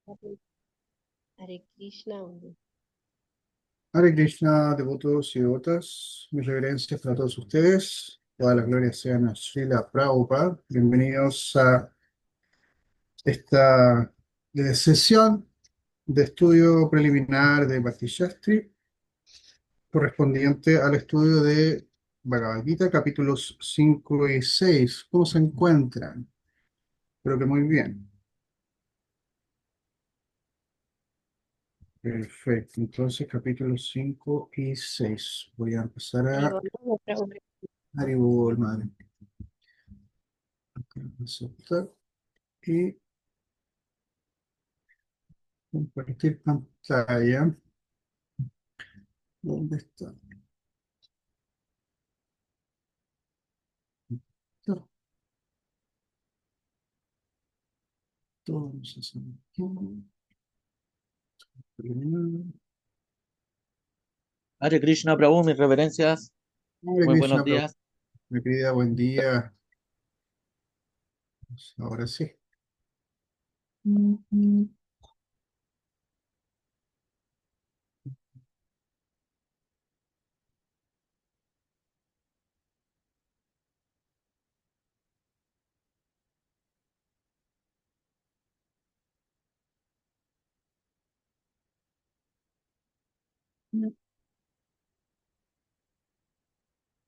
Hare Krishna. Hare Krishna, devotos y devotas, mis reverencias para todos ustedes. Todas las glorias sean a Srila Prabhupada. Bienvenidos a esta sesión de estudio preliminar de Bhakti Shastri, correspondiente al estudio de Bhagavad Gita, capítulos 5 y 6. ¿Cómo se encuentran? Creo que muy bien. Perfecto. Entonces, capítulos 5 y 6. Voy a empezar Hare a Krishna, Prabhupada. Haribol, madre. Aceptar y compartir pantalla. ¿Dónde está? Todo, vamos a hacer aquí. Terminar. Hare Krishna, Prabhu, mis reverencias. Hare Muy buenos Krishna, Prabhu. días. Mi querida, buen día. Ahora sí.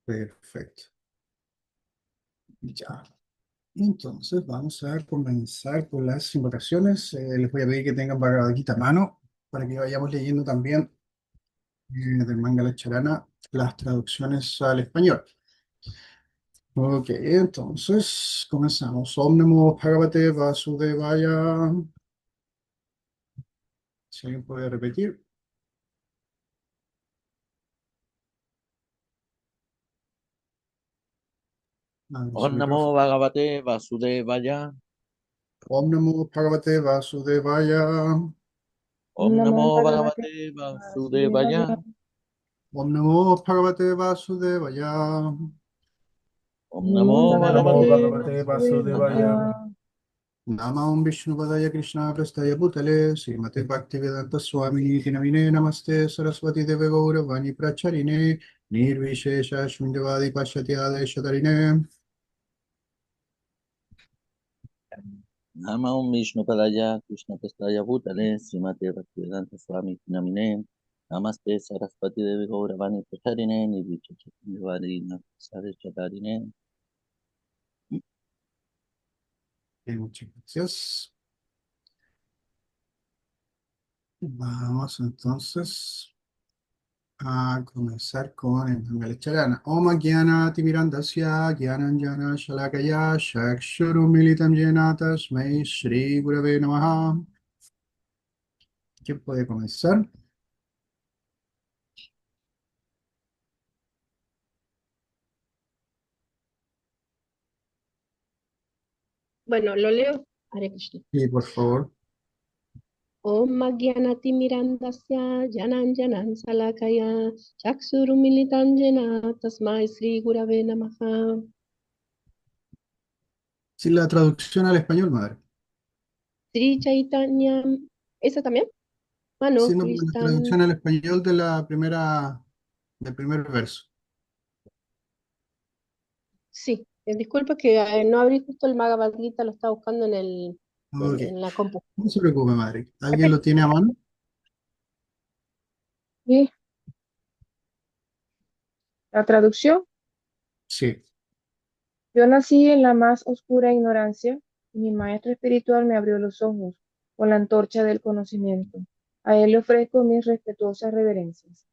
Perfecto. Ya. Entonces vamos a comenzar con las invocaciones. Les voy a pedir que tengan Bhagavad Gita a mano para que vayamos leyendo también del Mangala Charana las traducciones al español. Ok, entonces comenzamos. Om Namo Bhagavate Vasudevaya. Si alguien puede repetir. Abre su Om Namo micrófono. Bhagavate Vasudevaya. Om Namo Bhagavate Vasudevaya. Om Namo Namo Bhagavate Bhagavate Vasudevaya. Vasudevaya. Om Namo Bhagavate Vasudevaya. Om Namo Namo Om Namo Bhagavate Bhagavate Bhagavate Vasudevaya. Vasudevaya. Vasudevaya. Namam Vishnupadaya Krishna Prastaya Bhutale Srimate Bhaktivedanta Swami Namine Namaste Saraswati Deve Gauravani Pracharine Nirvishesha Shundavadi Pashyati Adeshatarine. Nama Om Vishnu Padaya Krishna Prastaya Bhutale Srimate Bhaktivedanta Swami Namine Namaste Saraswati Devi Gauravani Pracharine Nirvichachandavadi Saraswatarine. Bien, muchas gracias. Vamos entonces a comenzar con el Mangalecharana. Om Gyana Timirandasya Gyananjana Shalakaya Shakshuru Militam Jena Tasmai Shri Gurave Namaha. ¿Quién puede comenzar? Bueno, lo leo. Hare Krishna. Sí, por favor. Om Magyanati Mirandasya Jananjanan Salakaya Chaksurumilitan Jena Tasmai Sri Gurave Namaha. Sí, la traducción al español, madre. Sri Chaitanya. ¿Esa también? Sí, Mano no, la Krishnan. traducción al español de la primera, del primer verso. Sí, disculpa que no abrí justo el Bhagavad Gita, lo estaba buscando en Ok, en la compu. no se preocupe, madre. ¿Alguien lo Perfecto. tiene a mano? Sí, la traducción. Sí. Yo nací en la más oscura ignorancia y mi maestro espiritual me abrió los ojos con la antorcha del conocimiento. A él le ofrezco mis respetuosas reverencias.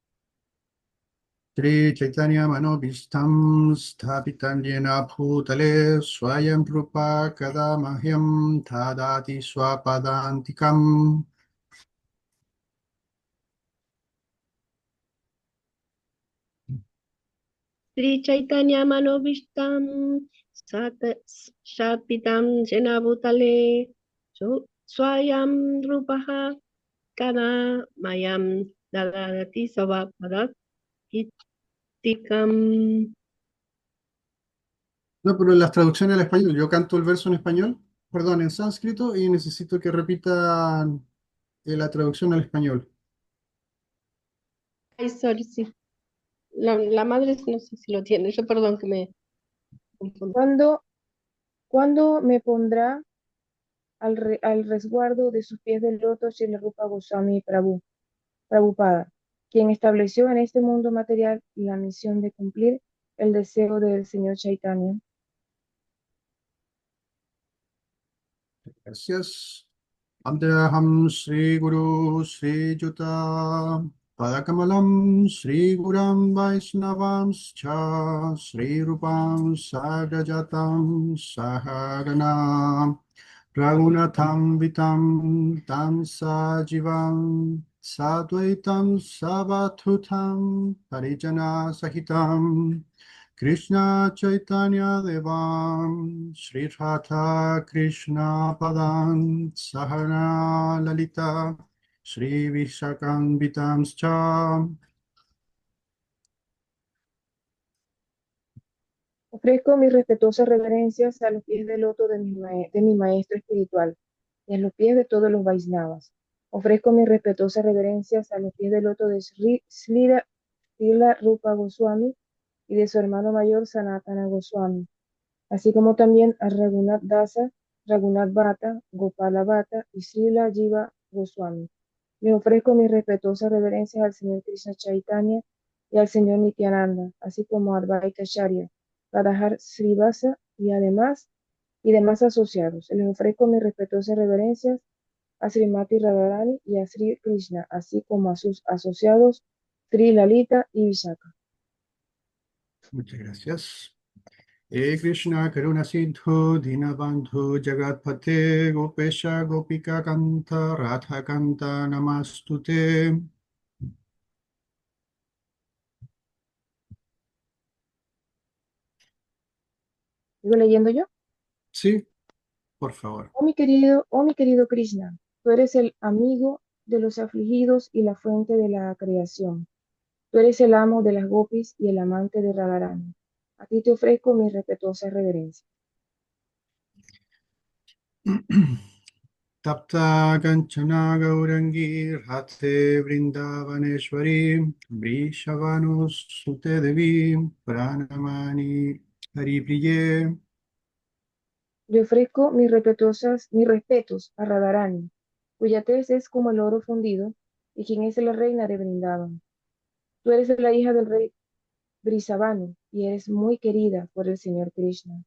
Sri Chaitanya Manobishtam Sthapitam Yena Bhutale Swayam Rupa Kadamahyam Tadati Swapadantikam. Sri Chaitanya Manobishtam Sat Shapitam Jenabutale Swayam Rupaha Kana Mayam Dadati Savapadat Itikam. No, pero en las traducciones al español, yo canto el verso en español, perdón, en sánscrito, y necesito que repitan. la traducción al español. Ay, sorry, sí. La madre no sé si lo tiene. Yo perdón que me confundí. ¿Cuándo me pondrá al resguardo de sus pies del loto Srila Rupa Goswami Prabhupada, quien estableció en este mundo material la misión de cumplir el deseo del Señor Chaitanya? Gracias. Amdeham Sri Guru Sri Juta Padakamalam Sri Guram Vaisnavamscha Sri Rupam Sagrajatam Sahagana Raghunatham Vitam Tam Sajivam Sadvaitam Savathutam Parijana Sahitam Krishna Chaitanya Devam Sri Radha Krishna Padam Sahana Lalita Sri Vishakam Vitamscha. Ofrezco mis respetuosas reverencias a los pies del loto de mi maestro espiritual y a los pies de todos los Vaisnavas. Ofrezco mis respetuosas reverencias a los pies del loto de Srila Rupa Goswami y de su hermano mayor Sanatana Goswami, así como también a Raghunath Dasa, Raghunath Bhatta, Gopala Bhatta y Srila Jiva Goswami. Les ofrezco mis respetuosas reverencias al Señor Krishna Chaitanya y al Señor Nityananda, así como a Advaita Acharya, Radhar Srivasa y demás asociados. Les ofrezco mis respetuosas reverencias a Srimati Radharani y a Sri Krishna, así como a sus asociados Sri Lalita y Vishaka. Muchas gracias. Krishna Karuna Sindhu Dinabandhu Jagatpate Gopesha Gopika Kanta Radha Kanta Namastute. ¿Sigo leyendo yo? Sí, por favor. Oh mi querido Krishna, tú eres el amigo de los afligidos y la fuente de la creación. Tú eres el amo de las gopis y el amante de Radharani. A ti te ofrezco mi respetuosa reverencia. Tapta Kanchana Gaurangi Radhe Vrindavaneshwari Vrishavanus Sute Devi Pranamani Haripriye. Le ofrezco mis respetos a Radharani, cuya tez es como el oro fundido y quien es la reina de Brindavan. Tú eres la hija del rey Brisavanu y eres muy querida por el Señor Krishna.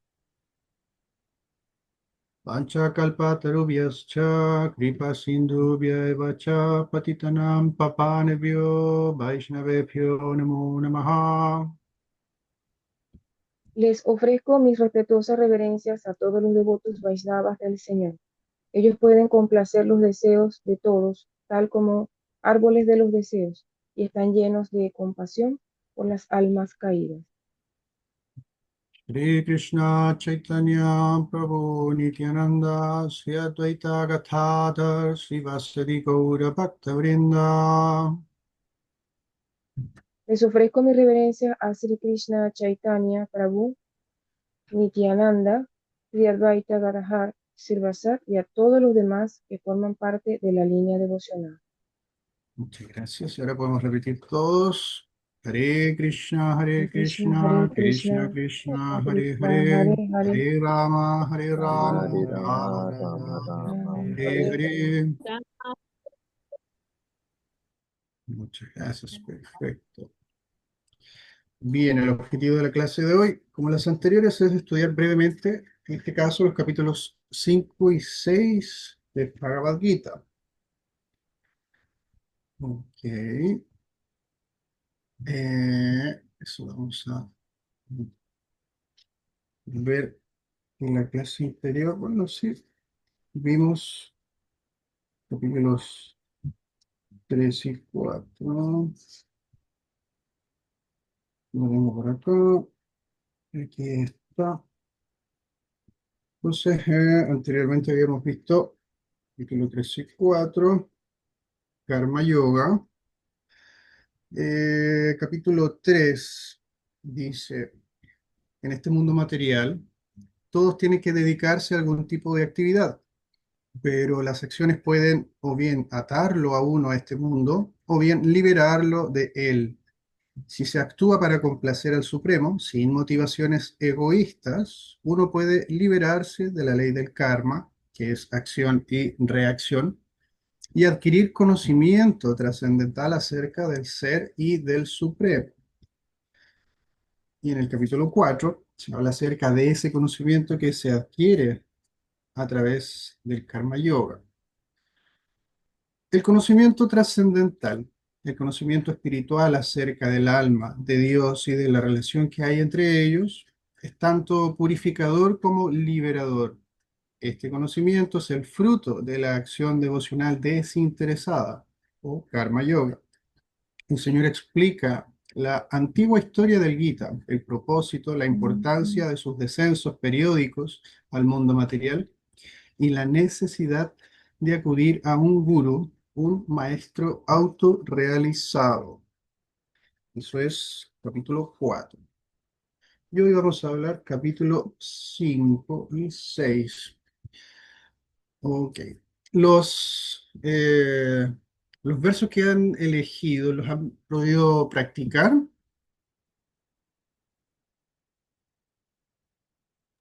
Panchakalpatarubhyascha Kripa Sindhubhya eva cha Patitanam Papanebhyo Vaishnavebhyo Namo Namaha. Les ofrezco mis respetuosas reverencias a todos los devotos Vaishnavas del Señor. Ellos pueden complacer los deseos de todos, tal como árboles de los deseos, y están llenos de compasión por las almas caídas. Shri Krishna Chaitanya Prabhu Nityananda Sri Advaita Gadadhar Srivasadi Gaura Bhaktavrinda. Les ofrezco mi reverencia a Sri Krishna Chaitanya Prabhu, Nityananda, Sri Advaita Gadadhar, Srivasad y a todos los demás que forman parte de la línea devocional. Muchas gracias. Y ahora podemos repetir todos. Hare Krishna, Hare Hare Krishna, Krishna, Hare Krishna Krishna, Krishna, Krishna Hare Krishna, Hare, Hare Hare, Hare Hare Rama, Hare Rama, Rama Rama, Rama, Rama, Rama, Hare Hare Hare Hare. Hare. Muchas gracias, perfecto. Bien, el objetivo de la clase de hoy, como las anteriores, es estudiar brevemente, en este caso, los capítulos 5 y 6 de Bhagavad Gita. Ok. Eso vamos a ver en la clase anterior. Bueno, sí, vimos capítulos 3 y 4. Lo tengo por acá. Aquí está. Entonces, anteriormente habíamos visto capítulo 3 y 4, Karma Yoga. Capítulo 3 dice, en este mundo material, todos tienen que dedicarse a algún tipo de actividad. pero las acciones pueden o bien atarlo a uno a este mundo o bien liberarlo de él. Si se actúa para complacer al Supremo, sin motivaciones egoístas, uno puede liberarse de la ley del karma, que es acción y reacción, y adquirir conocimiento trascendental acerca del ser y del Supremo. Y en el capítulo 4 se habla acerca de ese conocimiento que se adquiere a través del Karma Yoga. El conocimiento trascendental, el conocimiento espiritual acerca del alma, de Dios y de la relación que hay entre ellos, es tanto purificador como liberador. Este conocimiento es el fruto de la acción devocional desinteresada o Karma Yoga. El Señor explica la antigua historia del Gita, el propósito, la importancia de sus descensos periódicos al mundo material y la necesidad de acudir a un gurú, un maestro autorrealizado. Eso es capítulo 4. Y hoy vamos a hablar capítulo 5 y 6. Ok. Los, eh, los versos que han elegido, ¿los han podido practicar?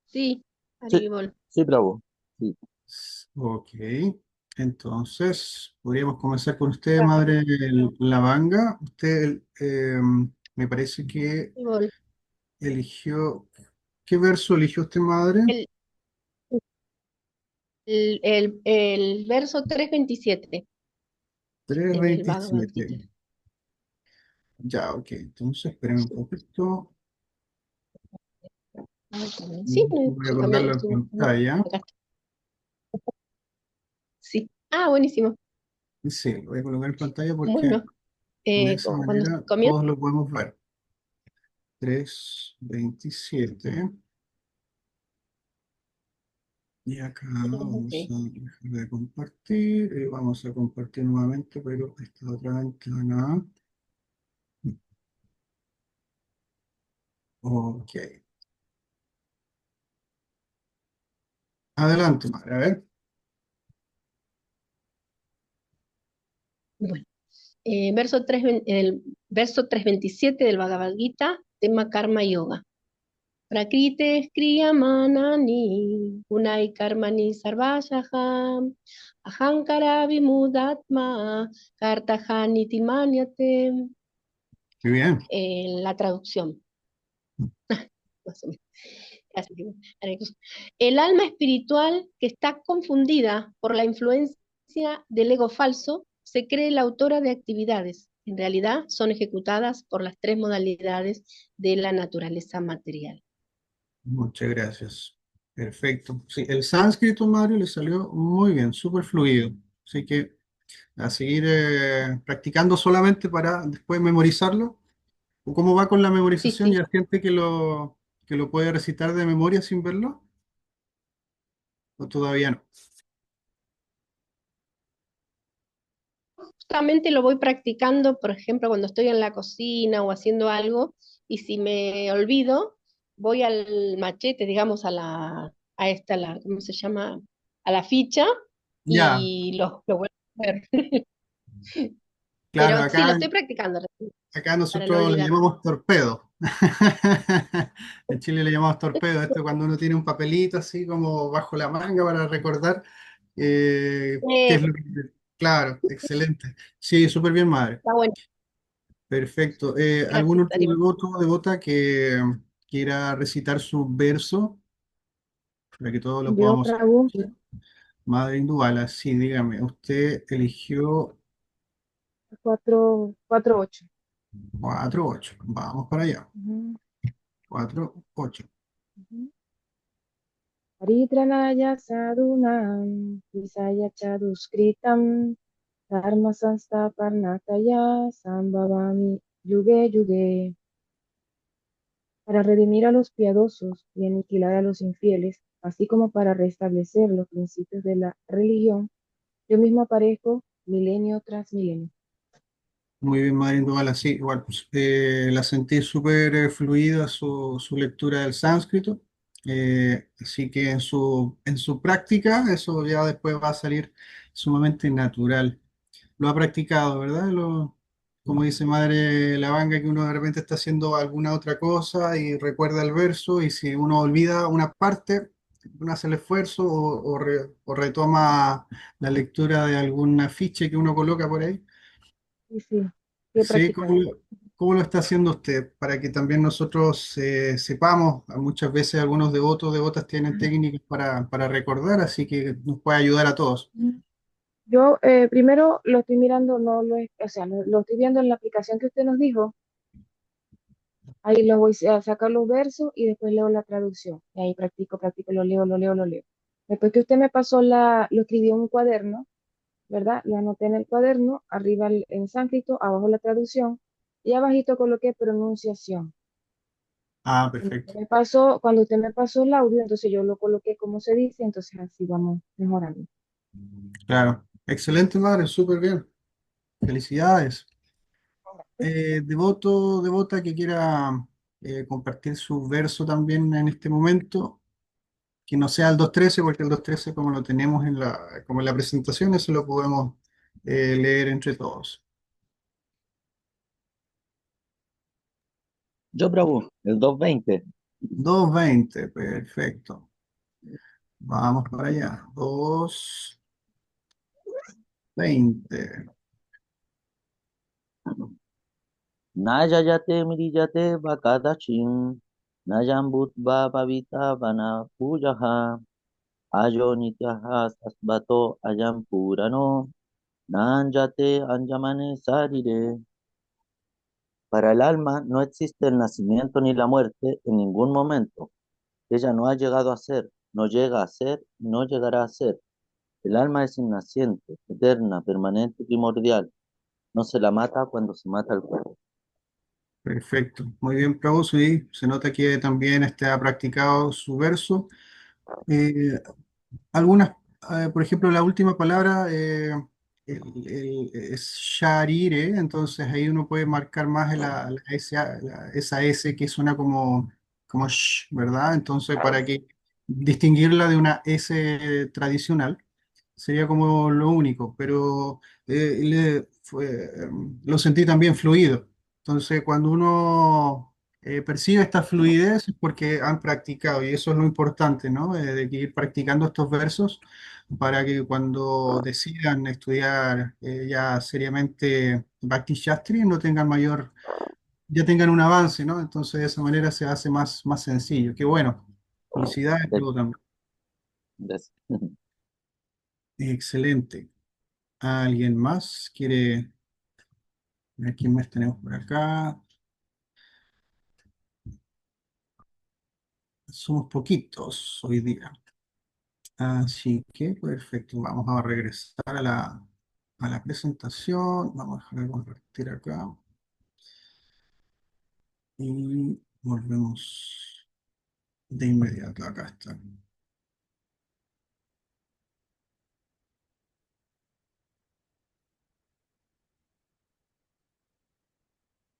Sí, Sí, Haribol. sí, bravo. Sí. Ok. Entonces, podríamos comenzar con usted, Madre Lavanga. Usted me parece que Haribol. eligió. ¿Qué verso eligió usted, Madre? El, el verso 327 Trescientos del Bhagavad veintisiete. Gita. Ya, ok. Entonces, esperen un poquito. Sí, no, Voy a yo también lo colocarlo en estoy buscando. pantalla. Acá está. Sí. Ah, buenísimo. Sí, lo voy a colocar en pantalla porque Bueno, de esa cuando manera comienza. todos lo podemos ver. 3:27. Y acá vamos Ok. a dejar de compartir. Vamos a compartir nuevamente, pero esta otra ventana. Ok. Adelante, madre. A ver. Bueno, el verso 327 del Bhagavad Gita, tema Karma Yoga. Prakrite kriyamanani gunai karmani sarvasaham ahankara vimudatma kartajani timanyate. Muy bien. La traducción, más o menos. Casi que- El alma espiritual que está confundida por la influencia del ego falso se cree la autora de actividades. En realidad son ejecutadas por las tres modalidades de la naturaleza material. Muchas gracias. Perfecto. Sí, el sánscrito, Mario, le salió muy bien, súper fluido. Así que a seguir practicando solamente para después memorizarlo. ¿O cómo va con la Sí, memorización? sí. ¿Ya siente que lo puede recitar de memoria sin verlo? ¿O todavía no? Justamente lo voy practicando, por ejemplo, cuando estoy en la cocina o haciendo algo, y si me olvido, voy al machete, digamos, ¿cómo se llama? A la ficha, Ya, y lo vuelvo a ver. claro, Pero sí, lo acá, estoy practicando acá para no nosotros le olvidar. llamamos torpedo. En Chile le llamamos torpedo. Esto cuando uno tiene un papelito así como bajo la manga para recordar qué es Eso, lo que... Claro, excelente. Sí, súper bien, madre. está bueno. Perfecto. ¿Algún Gracias, otro Darío. devoto o devota que quiera recitar su verso para que todos lo Yo, podamos Prabhu, escuchar? Madre Indubala, sí, dígame, usted eligió 4:8. 4:8. Vamos para allá. Ujú, 4:8. ujú. Paritranaya sadhunam visaya chaduskritam dharma sansthaparnataya sambhavami yuge yuge. Para redimir a los piadosos y aniquilar a los infieles, así como para restablecer los principios de la religión, yo mismo aparezco milenio tras milenio. Muy bien, Madre Indubala, sí, igual, pues, la sentí súper fluida su lectura del sánscrito. Así que en su práctica eso ya después va a salir sumamente natural. Lo ha practicado, ¿verdad? Como dice Madre Lavanga, que uno de repente está haciendo alguna otra cosa y recuerda el verso y si uno olvida una parte, uno hace el esfuerzo o retoma la lectura de algún afiche que uno coloca por ahí. Sí, sí, sí he Sí, practicado. cómo lo está haciendo usted? Para que también nosotros sepamos, muchas veces algunos devotos, devotas tienen técnicas para recordar, así que nos puede ayudar a todos. Yo primero lo estoy mirando, no lo, o sea, lo estoy viendo en la aplicación que usted nos dijo. Ahí lo voy a sacar los versos y después leo la traducción. Y ahí practico, practico, lo leo, lo leo, lo leo. Después que usted me pasó lo escribí en un cuaderno, ¿verdad? Lo anoté en el cuaderno, arriba en sánscrito, abajo la traducción y abajito coloqué pronunciación. Ah, perfecto. Cuando usted me pasó el audio, entonces yo lo coloqué como se dice, entonces así vamos mejorando. Claro. Excelente, madre, súper bien. Felicidades. Devoto, devota que quiera compartir su verso también en este momento, que no sea el 213 porque el 213 como lo tenemos como en la presentación, eso lo podemos leer entre todos. Yo, Prabhu, el 220. 220 perfecto. Vamos para allá. 220. Nayayate miriyate vakadachim. Nayambut va pavita vana pujaha. Ayo nityaha sasvato ayam purano. Nanjate anjamane sarire. Para el alma no existe el nacimiento ni la muerte en ningún momento. Ella no ha llegado a ser, no llega a ser, no llegará a ser. El alma es innaciente, eterna, permanente y primordial. No se la mata cuando se mata el cuerpo. Perfecto. Muy bien, Prabhu. Sí, se nota que también ha practicado su verso. Eh, algunas, por ejemplo, la última palabra es sharire, entonces ahí uno puede marcar más esa S que suena como sh, ¿verdad? Entonces, para que distinguirla de una S tradicional, sería como lo único, pero lo sentí también fluido. Entonces, cuando uno percibe esta fluidez es porque han practicado, y eso es lo importante, ¿no? De que ir practicando estos versos para que cuando decidan estudiar ya seriamente Bhakti Shastri no tengan ya tengan un avance, ¿no? Entonces de esa manera se hace más sencillo. Qué bueno. Felicidades, Des- Prabhu, también. des- Excelente. ¿Alguien más quiere ver quién más tenemos por acá? Somos poquitos hoy día. Así que perfecto. Vamos a regresar a la presentación. Vamos a dejar de compartir acá. Y volvemos de inmediato. Acá está.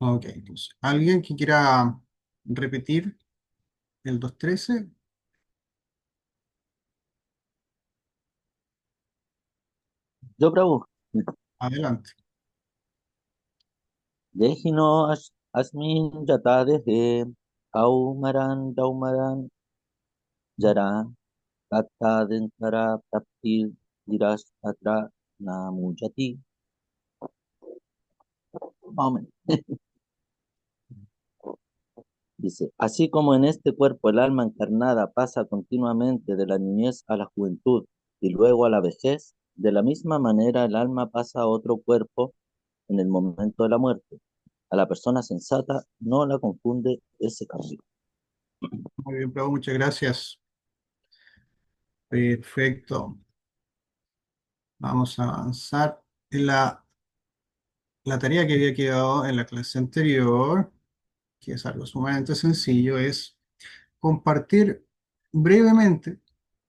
Ok, entonces, ¿alguien que quiera repetir el 213? Yo, Prabhu, Adelante. dejino asmin yata dehe, daumaran, jara, kata dentara prapti, diras atra, namujati. Más o menos. Dice, así como en este cuerpo el alma encarnada pasa continuamente de la niñez a la juventud y luego a la vejez, de la misma manera el alma pasa a otro cuerpo en el momento de la muerte. A la persona sensata no la confunde ese cambio. Muy bien, Pablo, muchas gracias. Perfecto. Vamos a avanzar en la tarea que había quedado en la clase anterior, que es algo sumamente sencillo, es compartir brevemente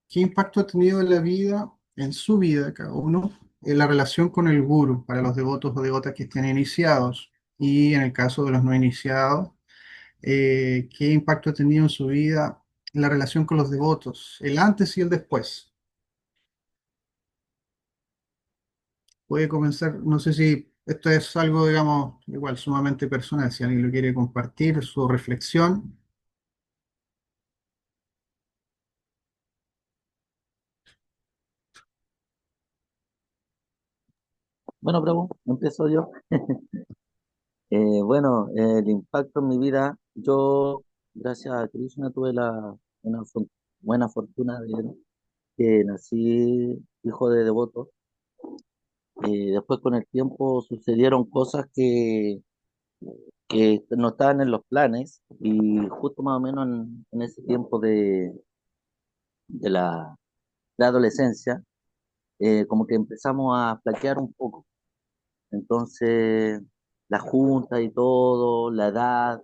qué impacto ha tenido en la vida, en su vida, cada uno, en la relación con el guru para los devotos o devotas que estén iniciados. Y en el caso de los no iniciados, qué impacto ha tenido en su vida la relación con los devotos, el antes y el después. Puede comenzar, no sé si esto es algo, digamos, igual sumamente personal, si alguien lo quiere compartir, su reflexión. Bueno, Prabhu, empiezo yo. Bueno, el impacto en mi vida, yo, gracias a Krishna, tuve una buena fortuna de que nací hijo de devoto. Después, con el tiempo, sucedieron cosas que no estaban en los planes y justo más o menos en ese tiempo de la adolescencia, como que empezamos a flaquear un poco. Entonces, la junta y todo, la edad,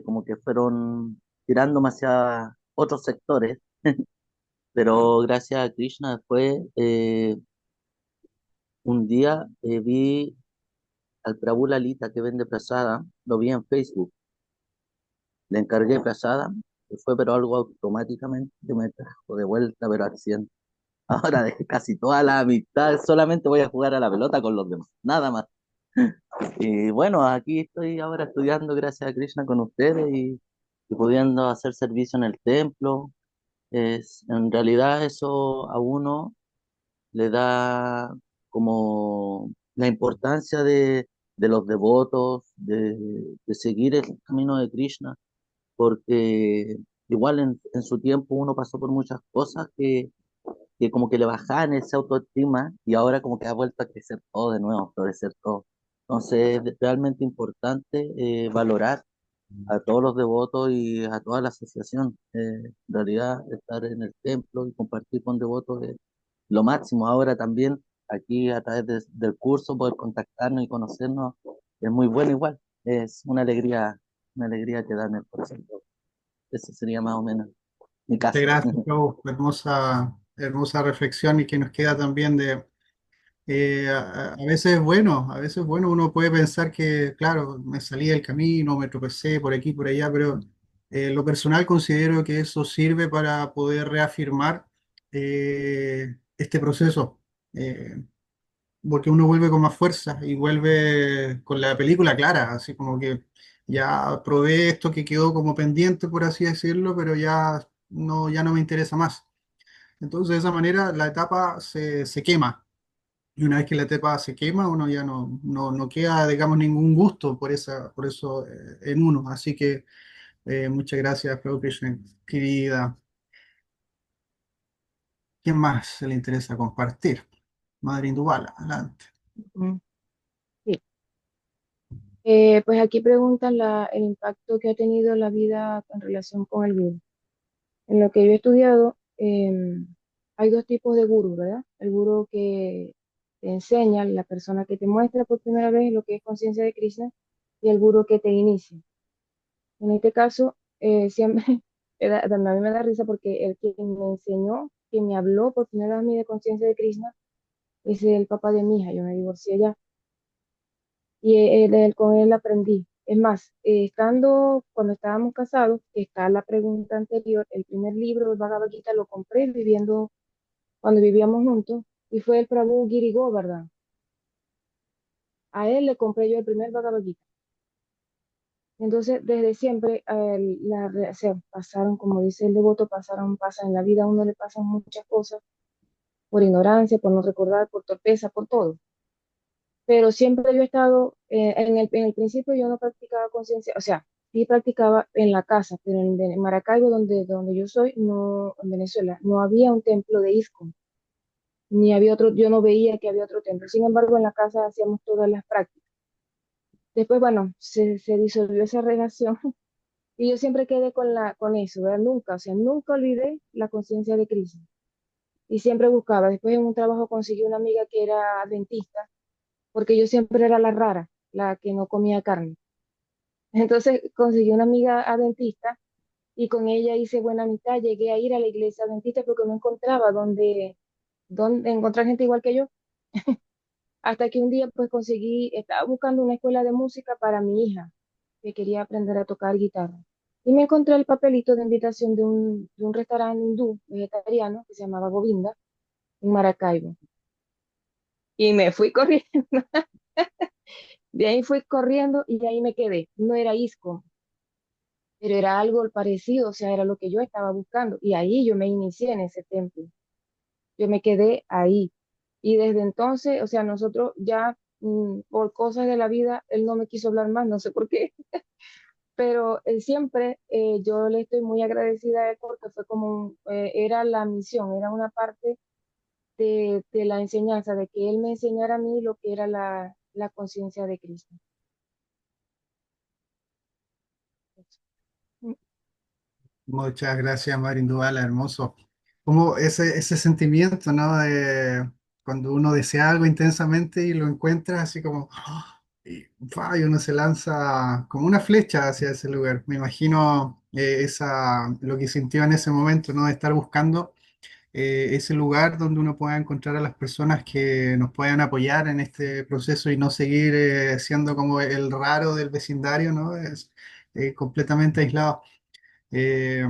como que fueron tirándome hacia otros sectores, pero gracias a Krishna después, un día vi al Prabhu Lalita que vende prasada, lo vi en Facebook, le encargué prasada, que fue pero algo automáticamente que me trajo de vuelta, pero al 100. Ahora de casi toda la amistad, solamente voy a jugar a la pelota con los demás, nada más. Y bueno, aquí estoy ahora estudiando gracias a Krishna con ustedes y pudiendo hacer servicio en el templo. En realidad eso a uno le da como la importancia de los devotos, de seguir el camino de Krishna, porque igual en su tiempo uno pasó por muchas cosas que como que le bajaban ese autoestima y ahora como que ha vuelto a crecer todo de nuevo, florecer todo. Entonces es realmente importante valorar a todos los devotos y a toda la asociación. En realidad estar en el templo y compartir con devotos es lo máximo. Ahora también aquí a través del curso poder contactarnos y conocernos es muy bueno igual. Es una alegría que da en el corazón. Eso sería más o menos mi Muchas caso. gracias, Pablo. Hermosa, hermosa reflexión y que nos queda también de, a veces es bueno, a veces es bueno, uno puede pensar que, claro, me salí del camino, me tropecé por aquí, por allá, pero lo personal considero que eso sirve para poder reafirmar este proceso, porque uno vuelve con más fuerza y vuelve con la película clara, así como que ya probé esto que quedó como pendiente, por así decirlo, pero ya no me interesa más. Entonces, de esa manera, la etapa se quema. Y una vez que la etapa se quema, uno ya no queda, digamos, ningún gusto por eso en uno. Así que muchas gracias, Prabhu Krishna, querida. ¿Quién más se le interesa compartir? Madre Indubala, adelante. Mm, sí. Pues aquí preguntan el impacto que ha tenido la vida en relación con el gurú. En lo que yo he estudiado, hay dos tipos de gurú, ¿verdad? El gurú que te enseña, la persona que te muestra por primera vez lo que es conciencia de Krishna, y el gurú que te inicia. En este caso, siempre, a mí me da risa porque el que me enseñó, que me habló por primera vez a mí de conciencia de Krishna, es el papá de mi hija. Yo me divorcié ya y con él aprendí. Es más, cuando estábamos casados, que está la pregunta anterior, el primer libro, el Bhagavad Gita, lo compré cuando vivíamos juntos, y fue el Prabhu Giri Govardhan. A él le compré yo el primer Bhagavad Gita. Entonces, desde siempre, se pasaron, como dice el devoto, pasan en la vida, a uno le pasan muchas cosas, por ignorancia, por no recordar, por torpeza, por todo. Pero siempre yo he estado, en el principio yo no practicaba conciencia, o sea, sí practicaba en la casa, pero en Maracaibo, donde yo soy, no, en Venezuela, no había un templo de ISKCON, ni había otro, yo no veía que había otro templo. Sin embargo, en la casa hacíamos todas las prácticas. Después, bueno, se disolvió esa relación y yo siempre quedé con eso, ¿verdad? Nunca, o sea, nunca olvidé la conciencia de Cristo y siempre buscaba. Después en un trabajo conseguí una amiga que era adventista, porque yo siempre era la rara, la que no comía carne. Entonces conseguí una amiga adventista y con ella hice buena amistad. Llegué a ir a la iglesia adventista porque no encontraba donde encontrar gente igual que yo. Hasta que un día pues estaba buscando una escuela de música para mi hija, que quería aprender a tocar guitarra. Y me encontré el papelito de invitación de un restaurante hindú vegetariano que se llamaba Govinda en Maracaibo. Y me fui corriendo, de ahí fui corriendo y de ahí me quedé. No era ISKCON, pero era algo parecido, o sea, era lo que yo estaba buscando. Y ahí yo me inicié en ese templo. Yo me quedé ahí. Y desde entonces, o sea, nosotros ya por cosas de la vida, él no me quiso hablar más, no sé por qué, pero siempre yo le estoy muy agradecida a él porque fue como, era la misión, era una parte de la enseñanza, de que él me enseñara a mí lo que era la conciencia de Cristo. Muchas gracias, Marín Duval, hermoso. Como ese sentimiento, ¿no? De cuando uno desea algo intensamente y lo encuentra así como, ¡ah! Y uno se lanza como una flecha hacia ese lugar. Me imagino lo que sintió en ese momento, ¿no? De estar buscando ese lugar donde uno pueda encontrar a las personas que nos puedan apoyar en este proceso y no seguir siendo como el raro del vecindario, ¿no? Es completamente aislado. Eh,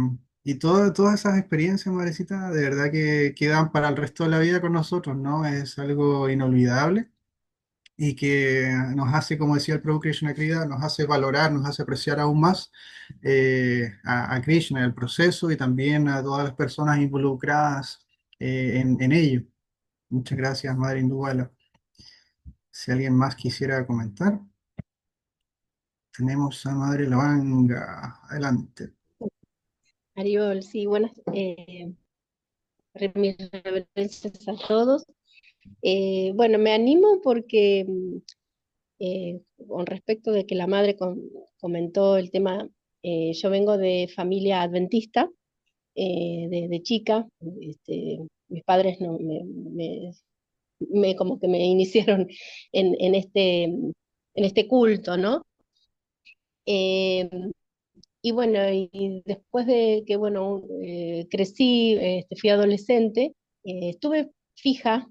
y todas esas experiencias, Marecita, de verdad que quedan para el resto de la vida con nosotros, ¿no? Es algo inolvidable y que nos hace, como decía el Prabhu Krishna Krida, nos hace valorar, nos hace apreciar aún más a Krishna, el proceso y también a todas las personas involucradas en ello. Muchas gracias, Madre Induala. Si alguien más quisiera comentar, tenemos a Madre Lavanga. Adelante. Ariol, sí, buenas, mis reverencias a todos. Bueno, me animo porque con respecto de que la madre comentó el tema, yo vengo de familia adventista, de chica, mis padres no, como que me iniciaron en este culto, ¿no? Eh, y bueno, y después de que, bueno, crecí, fui adolescente, estuve fija,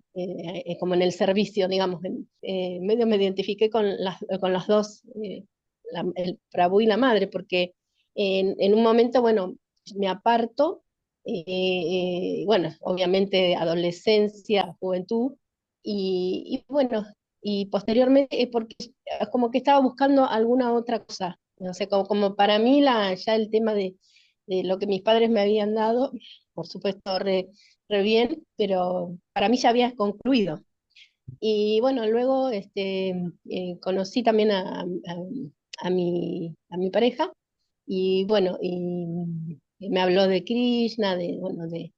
como en el servicio, digamos, medio me identifiqué con las dos, el Prabhu y la madre, porque en un momento, bueno, me aparto, bueno, obviamente adolescencia, juventud, y bueno, y posteriormente, porque como que estaba buscando alguna otra cosa, no sé, como para mí ya el tema de lo que mis padres me habían dado, por supuesto, re bien, pero para mí ya había concluido. Y bueno, luego conocí también a mi pareja, y bueno, y me habló de Krishna, bueno, de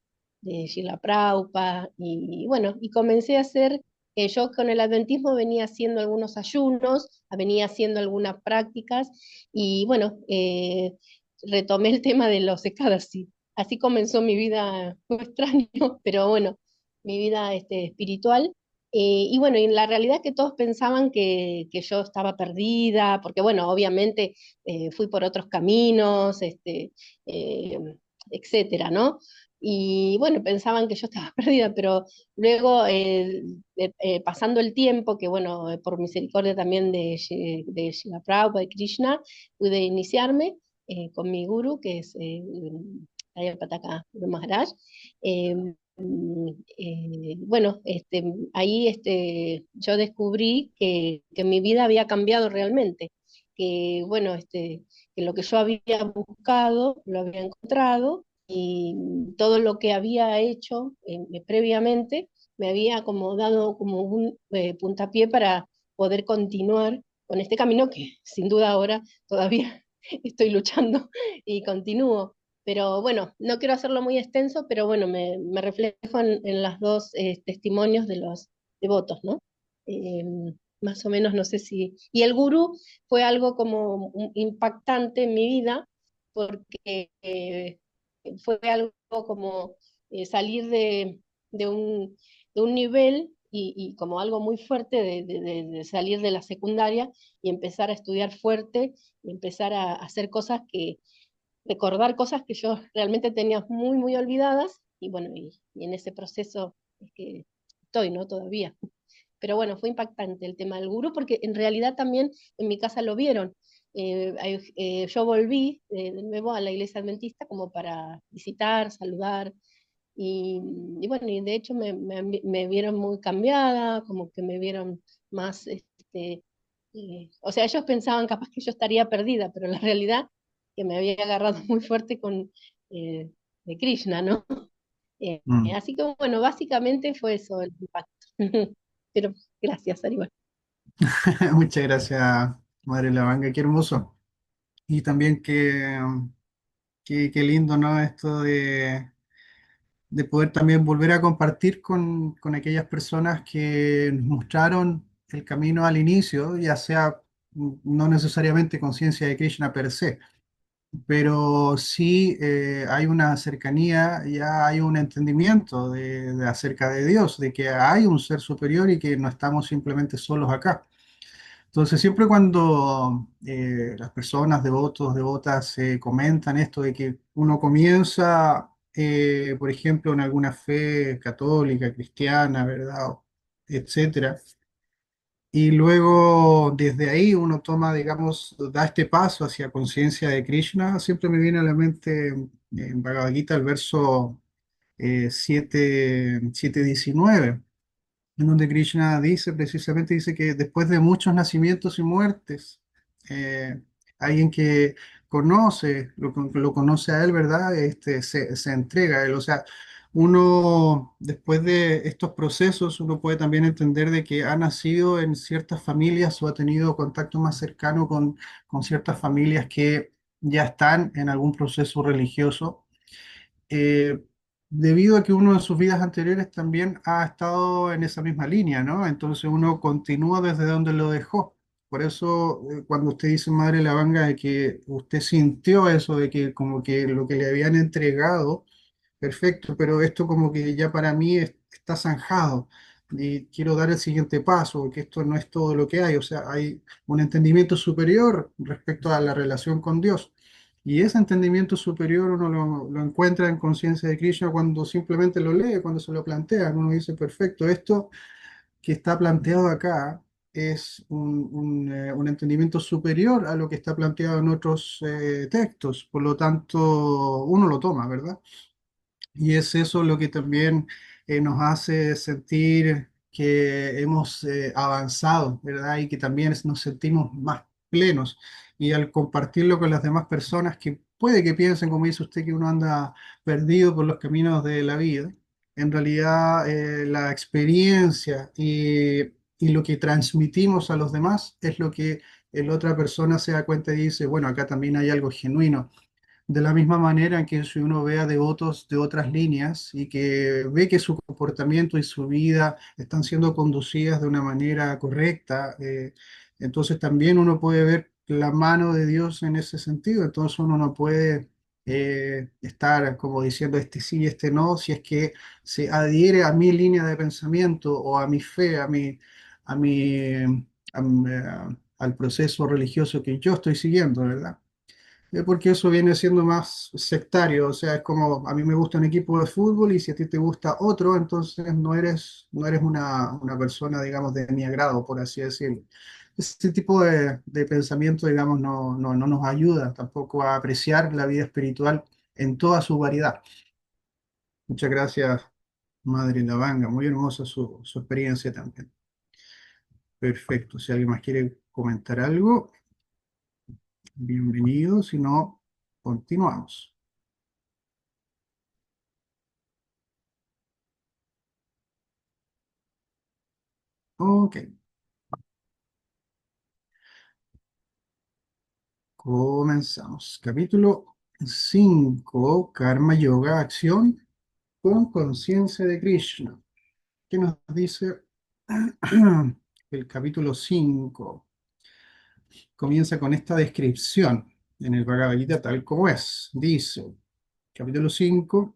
Srila Prabhupada, y bueno, y comencé a hacer, yo con el adventismo venía haciendo algunos ayunos, venía haciendo algunas prácticas, y bueno, retomé el tema de los Ekadasi. Así comenzó mi vida, fue extraño, pero bueno, mi vida espiritual. Y bueno, y la realidad es que todos pensaban que yo estaba perdida, porque bueno, obviamente fui por otros caminos, eh, etcétera, ¿no? Y bueno, pensaban que yo estaba perdida, pero luego, pasando el tiempo, que bueno, por misericordia también de Srila Prabhupada, de Krishna, pude iniciarme con mi guru, que es Daya Pataka Guru Maharaj. Eh, bueno, ahí yo descubrí que mi vida había cambiado realmente, que bueno, que lo que yo había buscado lo había encontrado y todo lo que había hecho previamente me había como dado como un puntapié para poder continuar con este camino que sin duda ahora todavía estoy luchando y continúo. Pero bueno, no quiero hacerlo muy extenso, pero bueno, me reflejo en los dos testimonios de los devotos, ¿no? Eh, Más o menos, no sé si... Y el gurú fue algo como impactante en mi vida, porque fue algo como salir de un nivel y como algo muy fuerte de salir de la secundaria y empezar a estudiar fuerte y empezar a hacer cosas recordar cosas que yo realmente tenía muy, muy olvidadas, y bueno, y en ese proceso es que estoy, ¿no? Todavía. Pero bueno, fue impactante el tema del gurú, porque en realidad también en mi casa lo vieron. yo volví de nuevo a la iglesia adventista como para visitar, saludar, y bueno, y de hecho me vieron muy cambiada, como que me vieron más, o sea, ellos pensaban capaz que yo estaría perdida, pero la realidad que me había agarrado muy fuerte con de Krishna, ¿no? Mm. Así que bueno, básicamente fue eso el impacto. Pero gracias, Aníbal. Muchas gracias, Madre Lavanga, qué hermoso. Y también qué lindo, ¿no? Esto de poder también volver a compartir con aquellas personas que nos mostraron el camino al inicio, ya sea no necesariamente conciencia de Krishna per se, pero sí hay una cercanía, ya hay un entendimiento de acerca de Dios, de que hay un ser superior y que no estamos simplemente solos acá. Entonces, siempre cuando las personas devotos, devotas comentan esto de que uno comienza, por ejemplo, en alguna fe católica, cristiana, ¿verdad? Etcétera, y luego desde ahí uno toma, digamos, da este paso hacia conciencia de Krishna, siempre me viene a la mente en Bhagavad Gita el verso 7:19 en donde Krishna dice, precisamente dice que después de muchos nacimientos y muertes, eh, alguien que lo conoce a él, ¿verdad? Se entrega a él. O sea, uno, después de estos procesos, uno puede también entender de que ha nacido en ciertas familias o ha tenido contacto más cercano con ciertas familias que ya están en algún proceso religioso eh, debido a que uno en sus vidas anteriores también ha estado en esa misma línea, ¿no? Entonces uno continúa desde donde lo dejó. Por eso, cuando usted dice, Madre Lavanga, de que usted sintió eso, de que como que lo que le habían entregado, perfecto, pero esto como que ya para mí está zanjado y quiero dar el siguiente paso, que esto no es todo lo que hay, o sea, hay un entendimiento superior respecto a la relación con Dios. Y ese entendimiento superior uno lo encuentra en conciencia de Krishna cuando simplemente lo lee, cuando se lo plantea. Uno dice, perfecto, esto que está planteado acá es un entendimiento superior a lo que está planteado en otros textos. Por lo tanto, uno lo toma, ¿verdad? Y es eso lo que también nos hace sentir que hemos avanzado, ¿verdad? Y que también nos sentimos más plenos. Y al compartirlo con las demás personas que puede que piensen, como dice usted, que uno anda perdido por los caminos de la vida, en realidad la experiencia y lo que transmitimos a los demás es lo que la otra persona se da cuenta y dice, bueno, acá también hay algo genuino de la misma manera en que si uno ve a devotos de otras líneas y que ve que su comportamiento y su vida están siendo conducidas de una manera correcta, entonces también uno puede ver la mano de Dios en ese sentido. Entonces uno no puede estar como diciendo este sí, este no, si es que se adhiere a mi línea de pensamiento o a mi fe, a mi, al proceso religioso que yo estoy siguiendo, ¿verdad? Porque eso viene siendo más sectario, o sea, es como a mí me gusta un equipo de fútbol y si a ti te gusta otro, entonces no eres una persona, digamos, de mi agrado, por así decirlo. Este tipo de pensamiento, digamos, no nos ayuda tampoco a apreciar la vida espiritual en toda su variedad. Muchas gracias, Madre Lavanga, muy hermosa su experiencia también. Perfecto, si alguien más quiere comentar algo, bienvenido, si no, continuamos. Ok. Comenzamos. Capítulo 5, Karma Yoga, acción con conciencia de Krishna. ¿Qué nos dice el capítulo 5? Comienza con esta descripción en el Bhagavad Gita tal como es. Dice, capítulo 5.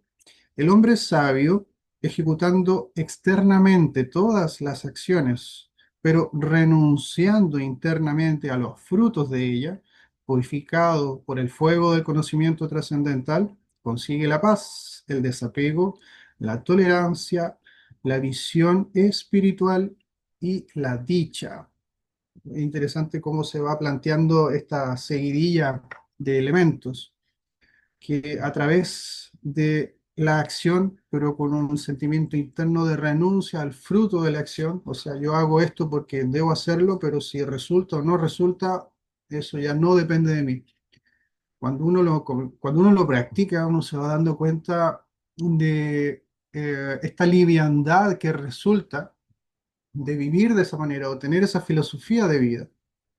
El hombre sabio, ejecutando externamente todas las acciones, pero renunciando internamente a los frutos de ella, purificado por el fuego del conocimiento trascendental, consigue la paz, el desapego, la tolerancia, la visión espiritual y la dicha. interesante cómo se va planteando esta seguidilla de elementos que a través de la acción, pero con un sentimiento interno de renuncia al fruto de la acción, o sea, yo hago esto porque debo hacerlo, pero si resulta o no resulta, eso ya no depende de mí. Cuando uno lo practica, uno se va dando cuenta de esta liviandad que resulta de vivir de esa manera o tener esa filosofía de vida,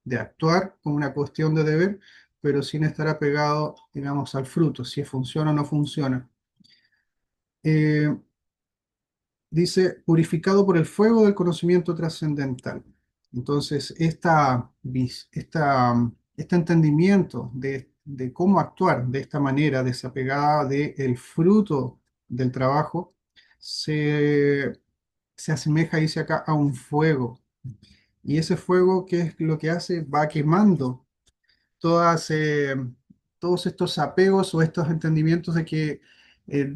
de actuar como una cuestión de deber, pero sin estar apegado, digamos, al fruto, si funciona o no funciona. Eh, Dice, purificado por el fuego del conocimiento trascendental. Entonces, este entendimiento de cómo actuar de esta manera, desapegada del fruto del trabajo, se, se asemeja, dice acá, a un fuego. Y ese fuego, ¿qué es lo que hace? Va quemando todas, todos estos apegos o estos entendimientos de que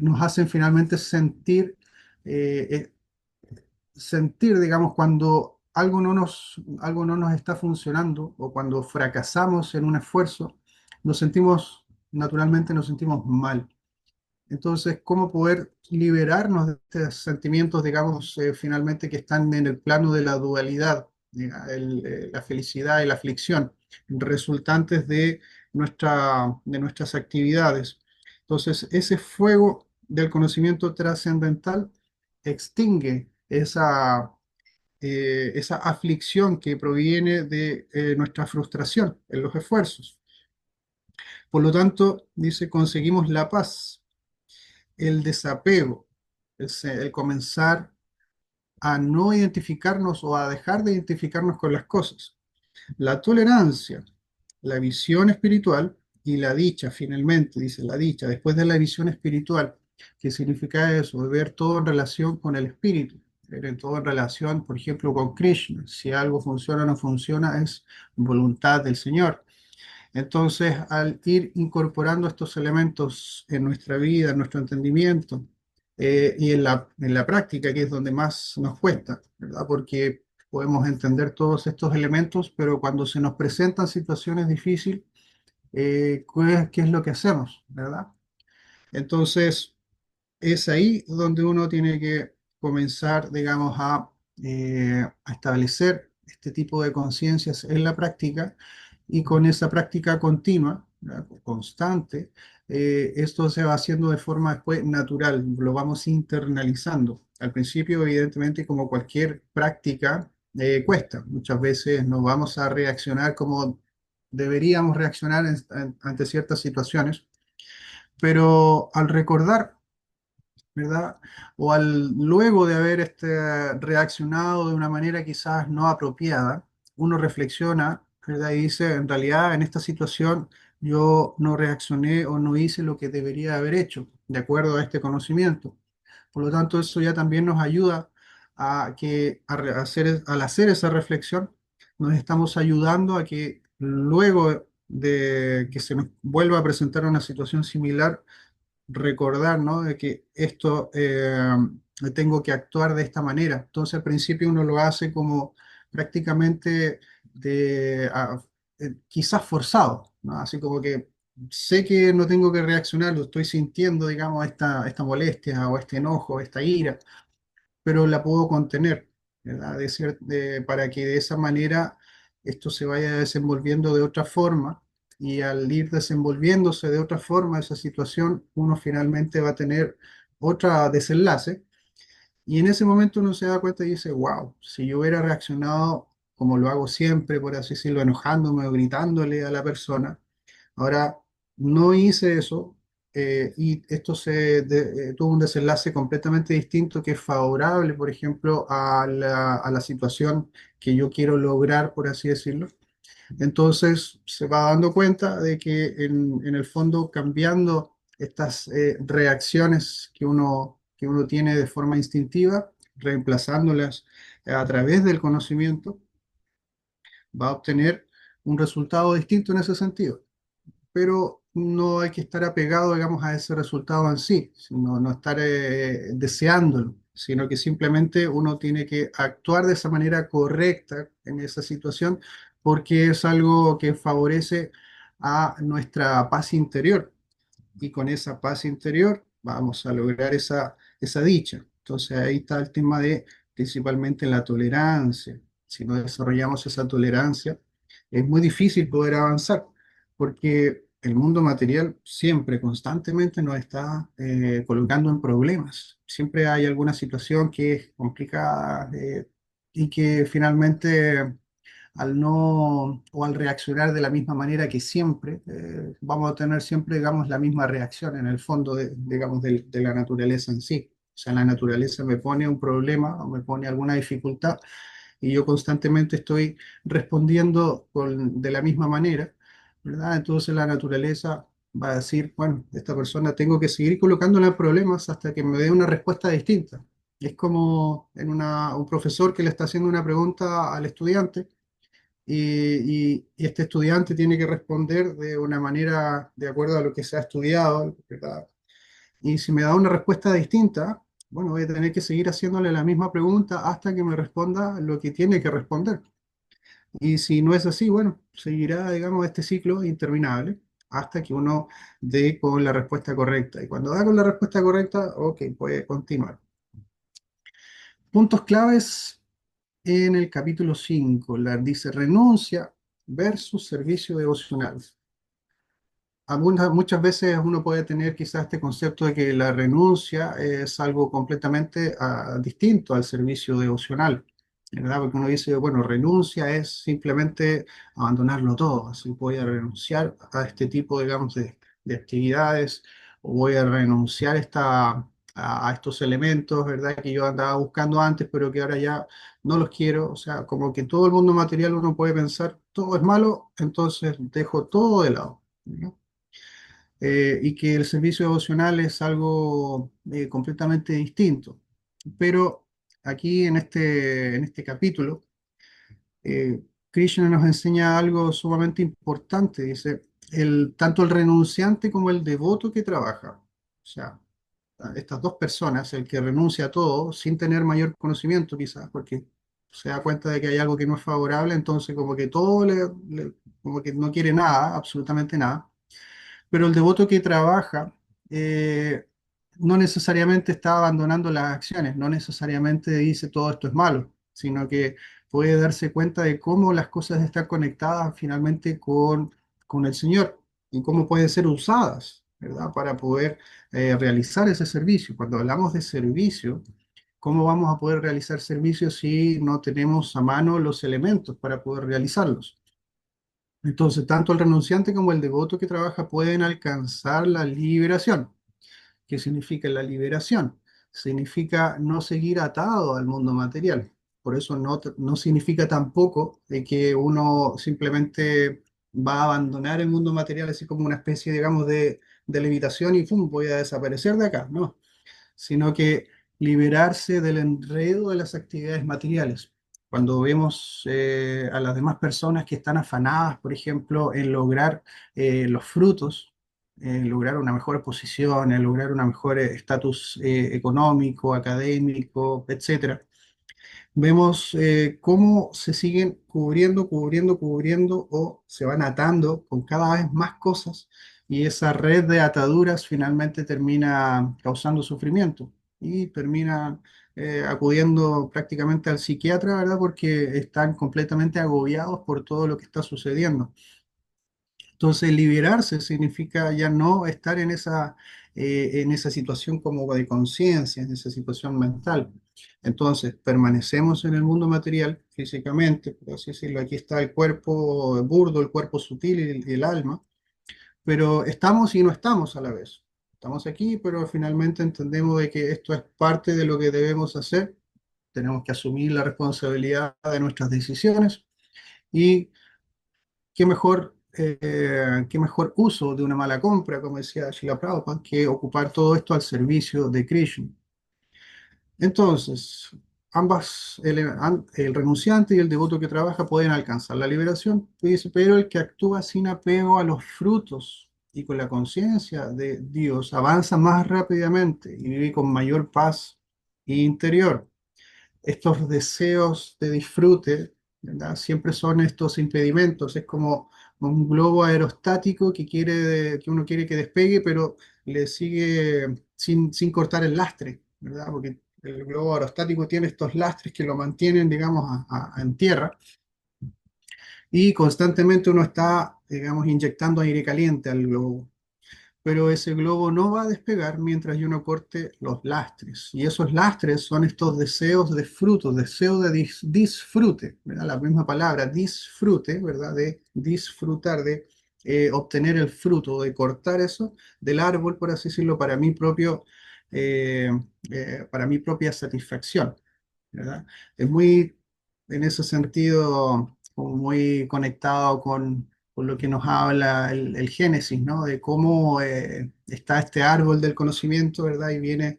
nos hacen finalmente sentir, digamos, cuando algo no nos está funcionando o cuando fracasamos en un esfuerzo, naturalmente nos sentimos mal. Entonces, ¿cómo poder liberarnos de estos sentimientos, digamos, finalmente que están en el plano de la dualidad, la felicidad y la aflicción, resultantes de nuestras actividades? Entonces, ese fuego del conocimiento trascendental extingue esa aflicción que proviene de nuestra frustración en los esfuerzos. Por lo tanto, dice, conseguimos la paz, el desapego, el comenzar a no identificarnos o a dejar de identificarnos con las cosas. La tolerancia, la visión espiritual y la dicha, finalmente, dice la dicha, después de la visión espiritual, que significa eso, de ver todo en relación con el espíritu, ver en todo en relación, por ejemplo, con Krishna. Si algo funciona o no funciona, es voluntad del Señor. Entonces, al ir incorporando estos elementos en nuestra vida, en nuestro entendimiento y en la práctica, que es donde más nos cuesta, ¿verdad? Porque podemos entender todos estos elementos, pero cuando se nos presentan situaciones difíciles, ¿qué es lo que hacemos, verdad? Entonces, es ahí donde uno tiene que comenzar, digamos, a establecer este tipo de conciencias en la práctica y con esa práctica continua, ¿verdad? Constante, esto se va haciendo de forma después natural, lo vamos internalizando. Al principio, evidentemente, como cualquier práctica, cuesta. Muchas veces no vamos a reaccionar como deberíamos reaccionar ante ciertas situaciones, pero al recordar, ¿verdad? O luego de haber reaccionado de una manera quizás no apropiada, uno reflexiona, ¿verdad? Y dice, en realidad en esta situación yo no reaccioné o no hice lo que debería haber hecho, de acuerdo a este conocimiento. Por lo tanto, eso ya también nos ayuda al hacer esa reflexión, nos estamos ayudando a que luego de que se nos vuelva a presentar una situación similar, recordar, ¿no? De que esto tengo que actuar de esta manera. Entonces al principio uno lo hace como prácticamente quizás forzado, ¿no? Así como que sé que no tengo que reaccionar, lo estoy sintiendo, digamos, esta molestia o este enojo, esta ira, pero la puedo contener, ¿verdad? Para que de esa manera esto se vaya desenvolviendo de otra forma y al ir desenvolviéndose de otra forma esa situación, uno finalmente va a tener otra desenlace y en ese momento uno se da cuenta y dice, wow, si yo hubiera reaccionado como lo hago siempre, por así decirlo, enojándome o gritándole a la persona, ahora, no hice eso y esto tuvo un desenlace completamente distinto que es favorable, por ejemplo, a la situación que yo quiero lograr, por así decirlo. Entonces, se va dando cuenta de que en el fondo, cambiando estas reacciones que uno tiene de forma instintiva, reemplazándolas a través del conocimiento, va a obtener un resultado distinto en ese sentido, pero no hay que estar apegado, digamos, a ese resultado en sí, sino no estar deseándolo, sino que simplemente uno tiene que actuar de esa manera correcta en esa situación porque es algo que favorece a nuestra paz interior y con esa paz interior vamos a lograr esa dicha. Entonces ahí está el tema de principalmente la tolerancia. Si no desarrollamos esa tolerancia, es muy difícil poder avanzar, porque el mundo material siempre, constantemente nos está colocando en problemas. Siempre hay alguna situación que es complicada y que finalmente al no o al reaccionar de la misma manera que siempre, vamos a tener siempre, digamos, la misma reacción en el fondo, digamos, de la naturaleza en sí. O sea, la naturaleza me pone un problema o me pone alguna dificultad y yo constantemente estoy respondiendo de la misma manera, ¿verdad? Entonces la naturaleza va a decir, bueno, esta persona tengo que seguir colocándole problemas hasta que me dé una respuesta distinta. Es como en un profesor que le está haciendo una pregunta al estudiante y este estudiante tiene que responder de una manera de acuerdo a lo que se ha estudiado, ¿verdad? Y si me da una respuesta distinta, bueno, voy a tener que seguir haciéndole la misma pregunta hasta que me responda lo que tiene que responder. Y si no es así, bueno, seguirá, digamos, este ciclo interminable hasta que uno dé con la respuesta correcta. Y cuando da con la respuesta correcta, ok, puede continuar. Puntos claves en el capítulo 5, dice renuncia versus servicio devocional. Muchas veces uno puede tener quizás este concepto de que la renuncia es algo completamente distinto al servicio devocional, ¿verdad? Porque uno dice, bueno, renuncia es simplemente abandonarlo todo, así voy a renunciar a este tipo, digamos, de actividades, o voy a renunciar a estos elementos, ¿verdad? Que yo andaba buscando antes, pero que ahora ya no los quiero, o sea, como que todo el mundo material uno puede pensar, todo es malo, entonces dejo todo de lado, ¿no? Y que el servicio devocional es algo completamente distinto. Pero aquí en este capítulo, Krishna nos enseña algo sumamente importante. Dice, tanto el renunciante como el devoto que trabaja. O sea, estas dos personas, el que renuncia a todo sin tener mayor conocimiento quizás, porque se da cuenta de que hay algo que no es favorable, entonces como que todo como que no quiere nada, absolutamente nada, pero el devoto que trabaja no necesariamente está abandonando las acciones, no necesariamente dice todo esto es malo, sino que puede darse cuenta de cómo las cosas están conectadas finalmente con el Señor y cómo pueden ser usadas, ¿verdad? Para poder realizar ese servicio. Cuando hablamos de servicio, ¿cómo vamos a poder realizar servicios si no tenemos a mano los elementos para poder realizarlos? Entonces, tanto el renunciante como el devoto que trabaja pueden alcanzar la liberación. ¿Qué significa la liberación? Significa no seguir atado al mundo material. Por eso no significa tampoco de que uno simplemente va a abandonar el mundo material así como una especie, digamos, de levitación y ¡pum! Voy a desaparecer de acá. No, sino que liberarse del enredo de las actividades materiales. Cuando vemos a las demás personas que están afanadas, por ejemplo, en lograr los frutos, en lograr una mejor posición, en lograr un mejor estatus económico, académico, etcétera, vemos cómo se siguen cubriendo o se van atando con cada vez más cosas y esa red de ataduras finalmente termina causando sufrimiento y termina acudiendo prácticamente al psiquiatra, ¿verdad? Porque están completamente agobiados por todo lo que está sucediendo. Entonces, liberarse significa ya no estar en esa situación como de conciencia, en esa situación mental. Entonces, permanecemos en el mundo material físicamente, por así decirlo, aquí está el cuerpo burdo, el cuerpo sutil y el alma, pero estamos y no estamos a la vez. Estamos aquí, pero finalmente entendemos de que esto es parte de lo que debemos hacer. Tenemos que asumir la responsabilidad de nuestras decisiones y qué mejor uso de una mala compra, como decía Srila Prabhupada, que ocupar todo esto al servicio de Krishna. Entonces, el renunciante y el devoto que trabaja pueden alcanzar la liberación, dice, pero el que actúa sin apego a los frutos y con la conciencia de Dios avanza más rápidamente y vive con mayor paz interior. Estos deseos de disfrute ¿verdad? Siempre son estos impedimentos, es como un globo aerostático que uno quiere que despegue, pero le sigue sin cortar el lastre, ¿verdad? Porque el globo aerostático tiene estos lastres que lo mantienen, digamos, en tierra y constantemente uno está, digamos, inyectando aire caliente al globo, pero ese globo no va a despegar mientras yo no corte los lastres. Y esos lastres son estos deseos de fruto, deseo de disfrute, ¿verdad? La misma palabra, disfrute, ¿verdad? De disfrutar, de obtener el fruto, de cortar eso del árbol, por así decirlo, eh, para mi propia satisfacción, ¿verdad? Es muy, en ese sentido, como muy conectado con lo que nos habla el Génesis, ¿no? De cómo está este árbol del conocimiento, ¿verdad? Y viene,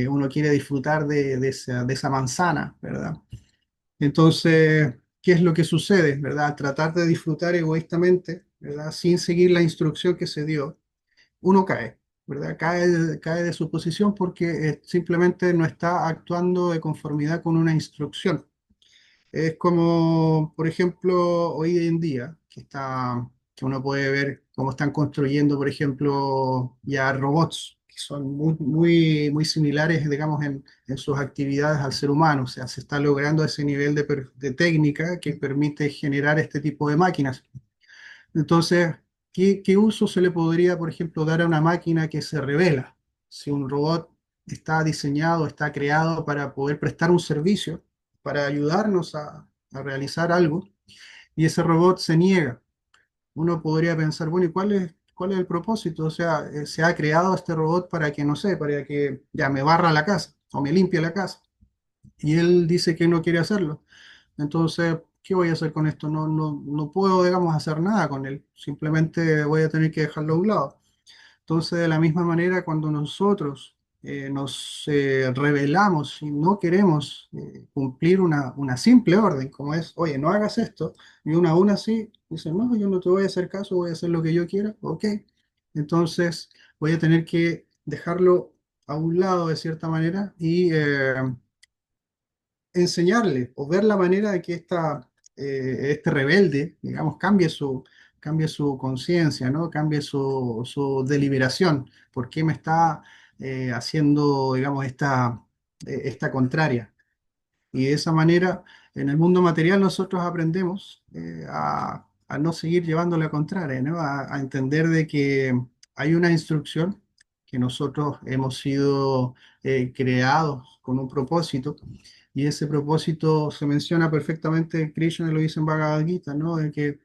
uno quiere disfrutar de esa manzana, ¿verdad? Entonces, ¿qué es lo que sucede, ¿verdad? Al tratar de disfrutar egoístamente, ¿verdad? Sin seguir la instrucción que se dio, uno cae, ¿verdad? Cae de su posición porque simplemente no está actuando de conformidad con una instrucción. Es como, por ejemplo, hoy en día, que uno puede ver cómo están construyendo, por ejemplo, ya robots, que son muy similares, digamos, en sus actividades al ser humano. O sea, se está logrando ese nivel de técnica que permite generar este tipo de máquinas. Entonces, ¿qué uso se le podría, por ejemplo, dar a una máquina que se revela? Si un robot está diseñado, está creado para poder prestar un servicio, para ayudarnos a realizar algo, y ese robot se niega, uno podría pensar, bueno, ¿y cuál es el propósito? O sea, se ha creado este robot para que, no sé, para que ya me barra la casa o me limpie la casa, y él dice que no quiere hacerlo. Entonces, ¿qué voy a hacer con esto? No puedo, digamos, hacer nada con él. Simplemente voy a tener que dejarlo a un lado. Entonces, de la misma manera, cuando nosotros nos rebelamos y no queremos cumplir una simple orden, como es, oye, no hagas esto, y uno aún así dice, no, yo no te voy a hacer caso, voy a hacer lo que yo quiera, ok. Entonces, voy a tener que dejarlo a un lado de cierta manera y enseñarle o ver la manera de que este rebelde, digamos, cambie su conciencia, ¿no? Cambie su deliberación. ¿Por qué me está haciendo, digamos, esta contraria? Y de esa manera, en el mundo material nosotros aprendemos a no seguir llevando la contraria, ¿no? A entender de que hay una instrucción, que nosotros hemos sido creados con un propósito, y ese propósito se menciona perfectamente, Krishna lo dice en Bhagavad Gita, ¿no? De que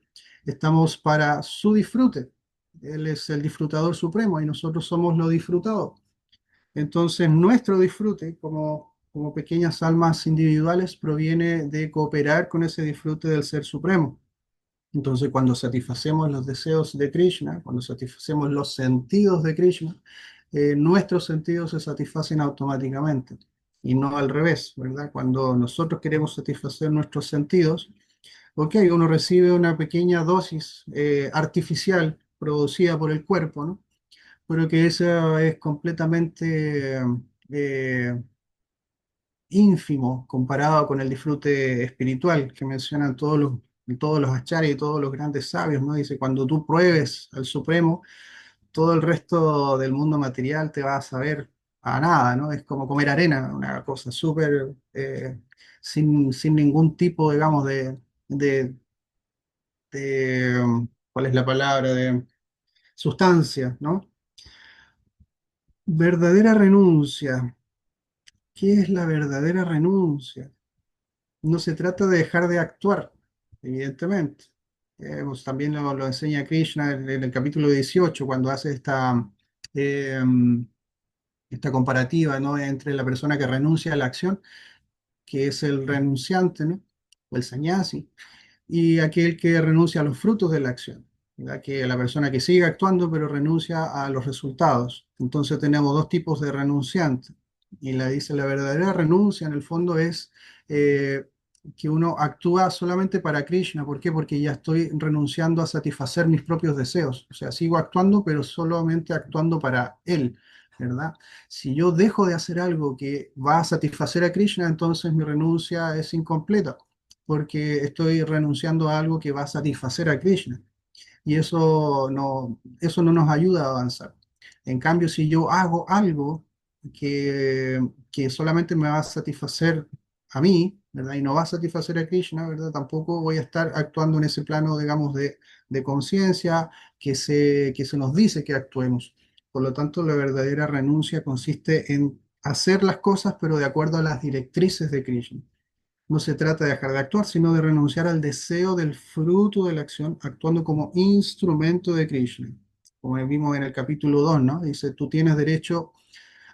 estamos para su disfrute. Él es el disfrutador supremo y nosotros somos lo disfrutado. Entonces, nuestro disfrute como pequeñas almas individuales proviene de cooperar con ese disfrute del Ser Supremo. Entonces, cuando satisfacemos los deseos de Krishna, cuando satisfacemos los sentidos de Krishna, nuestros sentidos se satisfacen automáticamente y no al revés, ¿verdad? Cuando nosotros queremos satisfacer nuestros sentidos, ok, uno recibe una pequeña dosis artificial producida por el cuerpo, ¿no? Pero que esa es completamente eh, ínfimo comparado con el disfrute espiritual que mencionan todos los acharyas y todos los grandes sabios, ¿no? Dice, cuando tú pruebes al Supremo, todo el resto del mundo material te va a saber a nada, ¿no? Es como comer arena, una cosa súper sin ningún tipo, digamos, de, ¿cuál es la palabra? De sustancia, ¿no? Verdadera renuncia. ¿Qué es la verdadera renuncia? No se trata de dejar de actuar, evidentemente. Pues también lo enseña Krishna en el capítulo 18, cuando hace eh, esta comparativa, ¿no? Entre la persona que renuncia a la acción, que es el renunciante, ¿no? O el sannyasi, y aquel que renuncia a los frutos de la acción, ¿verdad? Que la persona que sigue actuando pero renuncia a los resultados. Entonces tenemos dos tipos de renunciantes. Y dice la verdadera renuncia en el fondo es eh, que uno actúa solamente para Krishna. ¿Por qué? Porque ya estoy renunciando a satisfacer mis propios deseos. O sea, sigo actuando pero solamente actuando para él, ¿verdad? Si yo dejo de hacer algo que va a satisfacer a Krishna, entonces mi renuncia es incompleta. porque estoy renunciando a algo que va a satisfacer a Krishna. Y eso no nos ayuda a avanzar. En cambio, si yo hago algo que solamente me va a satisfacer a mí, ¿verdad? Y no va a satisfacer a Krishna, ¿verdad? Tampoco voy a estar actuando en ese plano, digamos, de conciencia que se nos dice que actuemos. Por lo tanto, la verdadera renuncia consiste en hacer las cosas, pero de acuerdo a las directrices de Krishna. No se trata de dejar de actuar, sino de renunciar al deseo del fruto de la acción, actuando como instrumento de Krishna. Como vimos en el capítulo 2, ¿no? Dice, tú tienes derecho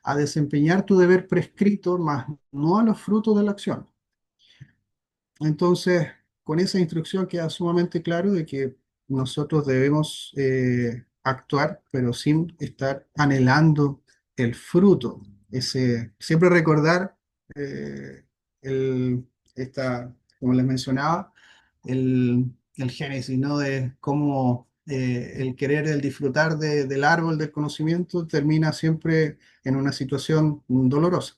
a desempeñar tu deber prescrito, mas no a los frutos de la acción. Entonces, con esa instrucción queda sumamente claro de que nosotros debemos actuar, pero sin estar anhelando el fruto. Siempre recordar eh, el, como les mencionaba, el génesis, ¿no? De cómo el querer, el disfrutar del árbol del conocimiento termina siempre en una situación dolorosa.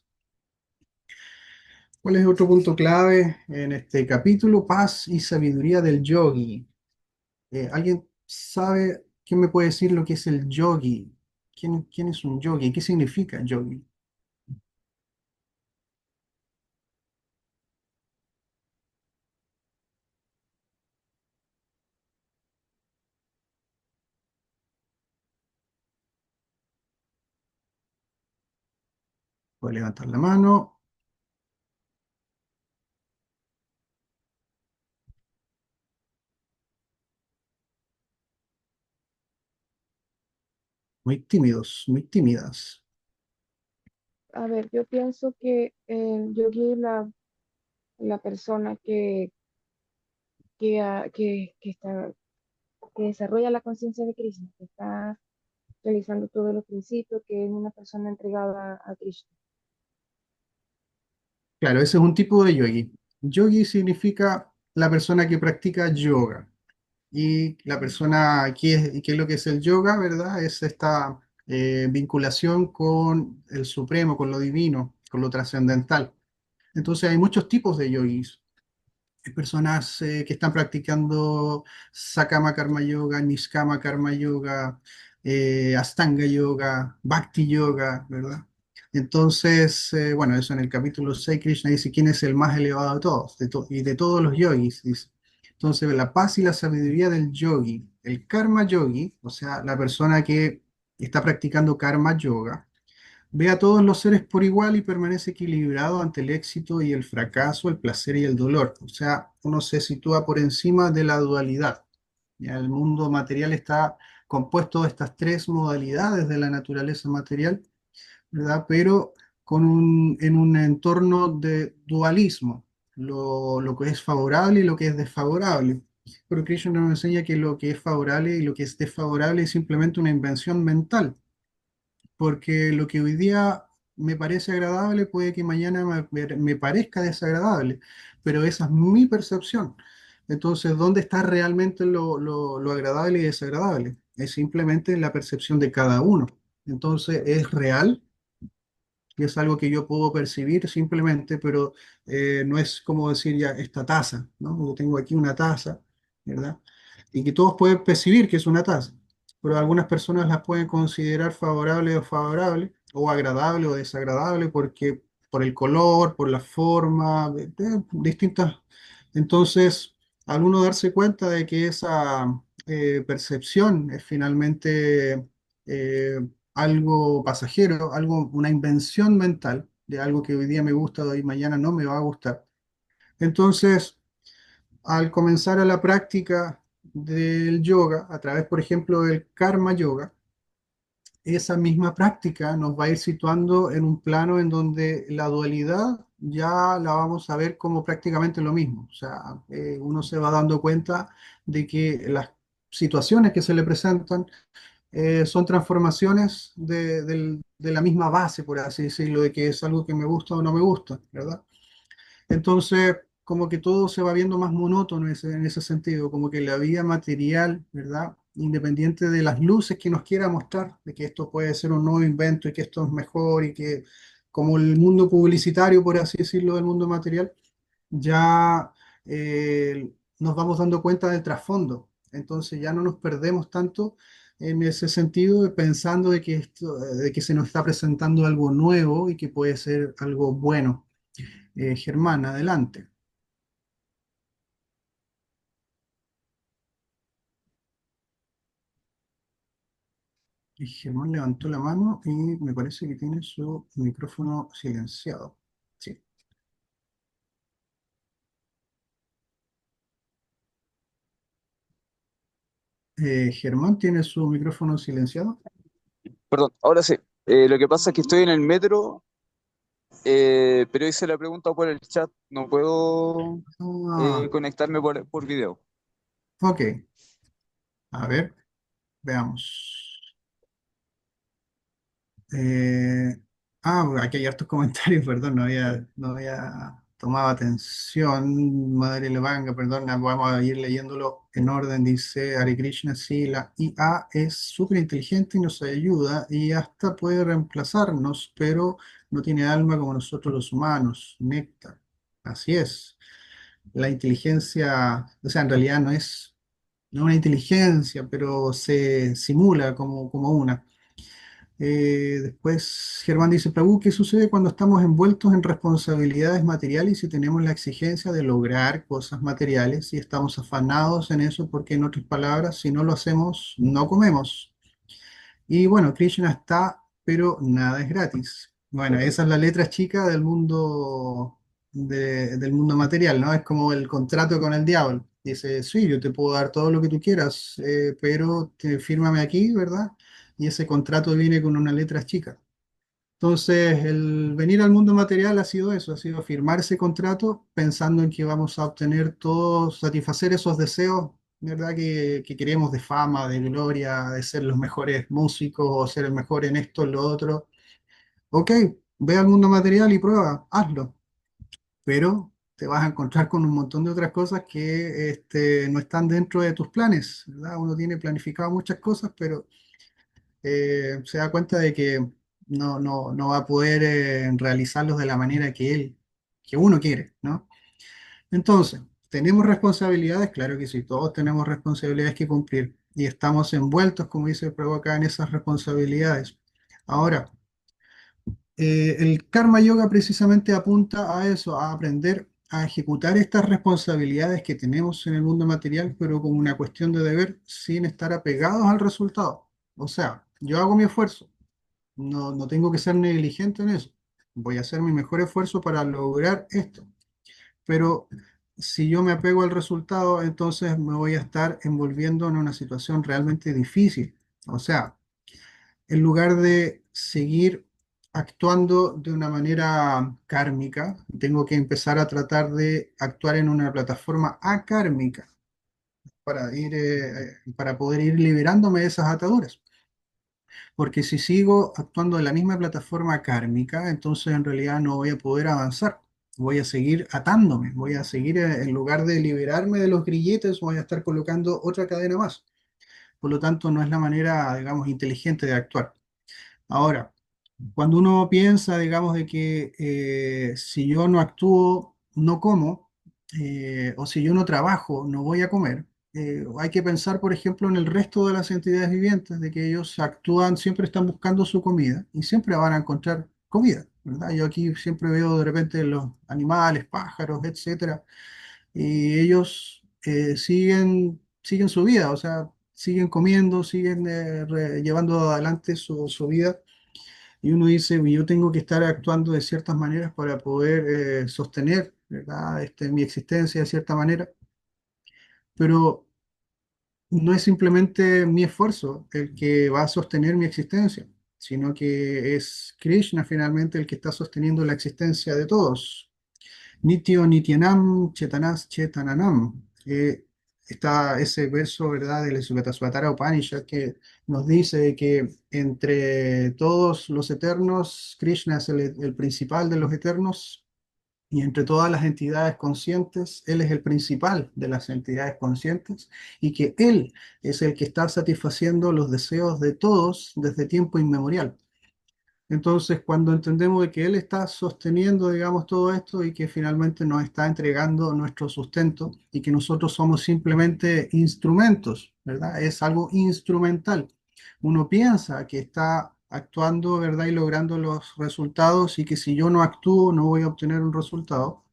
¿Cuál es otro punto clave en este capítulo? Paz y sabiduría del yogi. ¿Alguien sabe, quién me puede decir lo que es el yogi? ¿Quién es un yogi? ¿Qué significa yogi? Puede levantar la mano. Muy tímidos, muy tímidas. A ver, yo pienso que el yogi es la persona que desarrolla la conciencia de Krishna, que está realizando todos los principios, que es una persona entregada a Krishna. Claro, ese es un tipo de yogi. Yogi significa la persona que practica yoga. Y la persona, ¿qué es lo que es el yoga, verdad? Es esta vinculación con el supremo, con lo divino, con lo trascendental. Entonces hay muchos tipos de yogis. Hay personas que están practicando Sakama Karma Yoga, Niskama Karma Yoga, Astanga Yoga, Bhakti Yoga, ¿verdad? Entonces, bueno, eso en el capítulo 6 Krishna dice quién es el más elevado de todos, y de todos los yogis, dice. Entonces, la paz y la sabiduría del yogi, el karma yogi, o sea, la persona que está practicando karma yoga, ve a todos los seres por igual y permanece equilibrado ante el éxito y el fracaso, el placer y el dolor. O sea, uno se sitúa por encima de la dualidad. Ya el mundo material está compuesto de estas tres modalidades de la naturaleza material, ¿verdad? Pero en un entorno de dualismo, lo que es favorable y lo que es desfavorable. Pero Krishna nos enseña que lo que es favorable y lo que es desfavorable es simplemente una invención mental, porque lo que hoy día me parece agradable puede que mañana me parezca desagradable, pero esa es mi percepción. Entonces, ¿dónde está realmente lo agradable y desagradable? Es simplemente en la percepción de cada uno. Entonces, es real y es algo que yo puedo percibir simplemente, pero no es como decir ya esta taza, ¿no? Yo tengo aquí una taza, ¿verdad? Y que todos pueden percibir que es una taza, pero algunas personas las pueden considerar favorable o favorable, o agradable o desagradable, porque por el color, por la forma, distintas. Entonces, al uno darse cuenta de que esa percepción es finalmente eh, algo pasajero, algo, una invención mental de algo que hoy día me gusta, hoy mañana no me va a gustar. Entonces, al comenzar a la práctica del yoga, a través, por ejemplo, del karma yoga, esa misma práctica nos va a ir situando en un plano en donde la dualidad ya la vamos a ver como prácticamente lo mismo. O sea, uno se va dando cuenta de que las situaciones que se le presentan son transformaciones de la misma base, por así decirlo, de que es algo que me gusta o no me gusta, ¿verdad? Entonces, como que todo se va viendo más monótono en ese sentido, como que la vida material, ¿verdad? Independiente de las luces que nos quiera mostrar, de que esto puede ser un nuevo invento y que esto es mejor y que como el mundo publicitario, por así decirlo, del mundo material, ya nos vamos dando cuenta del trasfondo. Entonces ya no nos perdemos tanto en ese sentido, pensando de que de que se nos está presentando algo nuevo y que puede ser algo bueno. Germán, adelante. Y Germán levantó la mano y me parece que tiene su micrófono silenciado. Sí. Germán tiene su micrófono silenciado. Perdón, ahora sí. Lo que pasa es que estoy en el metro, pero hice la pregunta por el chat. No puedo Ah, conectarme por video. ok. A ver, veamos. Eh, bueno, aquí hay hartos comentarios, perdón, no había tomado atención. Madre Levanga, perdón, vamos a ir leyéndolo en orden. Dice Hare Krishna, sí, la IA es súper inteligente y nos ayuda y hasta puede reemplazarnos, pero no tiene alma como nosotros los humanos. Néctar. Así es. La inteligencia, o sea, en realidad no es una inteligencia, pero se simula como una. Después Germán dice, Prabhu, ¿qué sucede cuando estamos envueltos en responsabilidades materiales y tenemos la exigencia de lograr cosas materiales y estamos afanados en eso porque, en otras palabras, si no lo hacemos, no comemos? Y bueno, Krishna está, pero nada es gratis. Bueno, esa es la letra chica del mundo, del mundo material, ¿no? Es como el contrato con el diablo. Dice, sí, yo te puedo dar todo lo que tú quieras, pero fírmame aquí, ¿verdad? Y ese contrato viene con una letra chica. Entonces, el venir al mundo material ha sido eso, ha sido firmar ese contrato pensando en que vamos a obtener todo, satisfacer esos deseos, ¿verdad? Que queremos de fama, de gloria, de ser los mejores músicos o ser el mejor en esto, en lo otro. Ok, ve al mundo material y prueba, hazlo, pero te vas a encontrar con un montón de otras cosas que no están dentro de tus planes, ¿verdad? Uno tiene planificado muchas cosas, pero se da cuenta de que no va a poder realizarlos de la manera que uno quiere, ¿no? Entonces, ¿tenemos responsabilidades? Claro que sí, todos tenemos responsabilidades que cumplir y estamos envueltos, como dice el Prabhu acá, en esas responsabilidades. Ahora, el Karma Yoga precisamente apunta a eso, a aprender a ejecutar estas responsabilidades que tenemos en el mundo material, pero como una cuestión de deber, sin estar apegados al resultado. O sea, yo hago mi esfuerzo, no tengo que ser negligente en eso. Voy a hacer mi mejor esfuerzo para lograr esto. Pero si yo me apego al resultado, entonces me voy a estar envolviendo en una situación realmente difícil. O sea, en lugar de seguir actuando de una manera kármica, tengo que empezar a tratar de actuar en una plataforma acármica para poder ir liberándome de esas ataduras. Porque si sigo actuando en la misma plataforma kármica, entonces en realidad no voy a poder avanzar. Voy a seguir atándome, voy a seguir, en lugar de liberarme de los grilletes, voy a estar colocando otra cadena más. Por lo tanto, no es la manera, digamos, inteligente de actuar. Ahora, cuando uno piensa, digamos, de que si yo no actúo, no como, o si yo no trabajo, no voy a comer, hay que pensar, por ejemplo, en el resto de las entidades vivientes, de que ellos actúan, siempre están buscando su comida y siempre van a encontrar comida, ¿verdad? Yo aquí siempre veo de repente los animales, pájaros, etcétera, y ellos siguen su vida, o sea, siguen comiendo, siguen llevando adelante su vida y uno dice, yo tengo que estar actuando de ciertas maneras para poder sostener, ¿verdad? Mi existencia de cierta manera, pero no es simplemente mi esfuerzo el que va a sostener mi existencia, sino que es Krishna finalmente el que está sosteniendo la existencia de todos. Nityo Nityanam Chetanas Chetananam. Está ese verso, ¿verdad?, del Sugatasvatara Upanishad que nos dice que entre todos los eternos, Krishna es el principal de los eternos, y entre todas las entidades conscientes, Él es el principal de las entidades conscientes, y que Él es el que está satisfaciendo los deseos de todos desde tiempo inmemorial. Entonces, cuando entendemos de que Él está sosteniendo, digamos, todo esto y que finalmente nos está entregando nuestro sustento y que nosotros somos simplemente instrumentos, ¿verdad? Es algo instrumental. Uno piensa que está actuando, ¿verdad? Y logrando los resultados y que si yo no actúo no voy a obtener un resultado.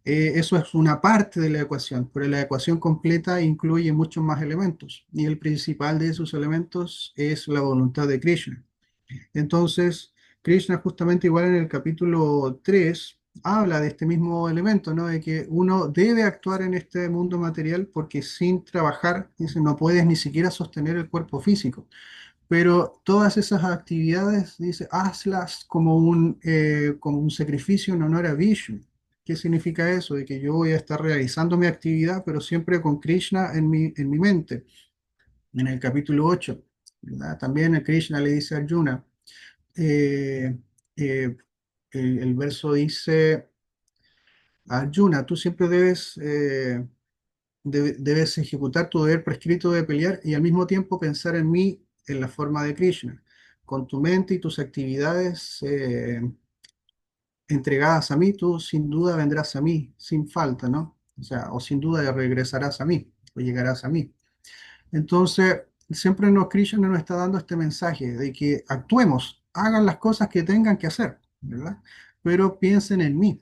Eso es una parte de la ecuación, pero la ecuación completa incluye muchos más elementos y el principal de esos elementos es la voluntad de Krishna. Entonces, Krishna justamente igual en el capítulo 3 habla de este mismo elemento, ¿no? De que uno debe actuar en este mundo material porque sin trabajar, dice, no puedes ni siquiera sostener el cuerpo físico. Pero todas esas actividades, dice, hazlas como un sacrificio en honor a Vishnu. ¿Qué significa eso? De que yo voy a estar realizando mi actividad, pero siempre con Krishna en mi mente. En el capítulo 8, ¿verdad? También Krishna le dice a Arjuna, eh, eh, el verso dice, Arjuna, tú siempre debes ejecutar tu deber prescrito de pelear y al mismo tiempo pensar en mí en la forma de Krishna, con tu mente y tus actividades entregadas a mí, tú sin duda vendrás a mí, sin falta, ¿no? O sea, o sin duda regresarás a mí, o llegarás a mí. Entonces, siempre Krishna nos está dando este mensaje de que actuemos, hagan las cosas que tengan que hacer, ¿verdad? Pero piensen en mí.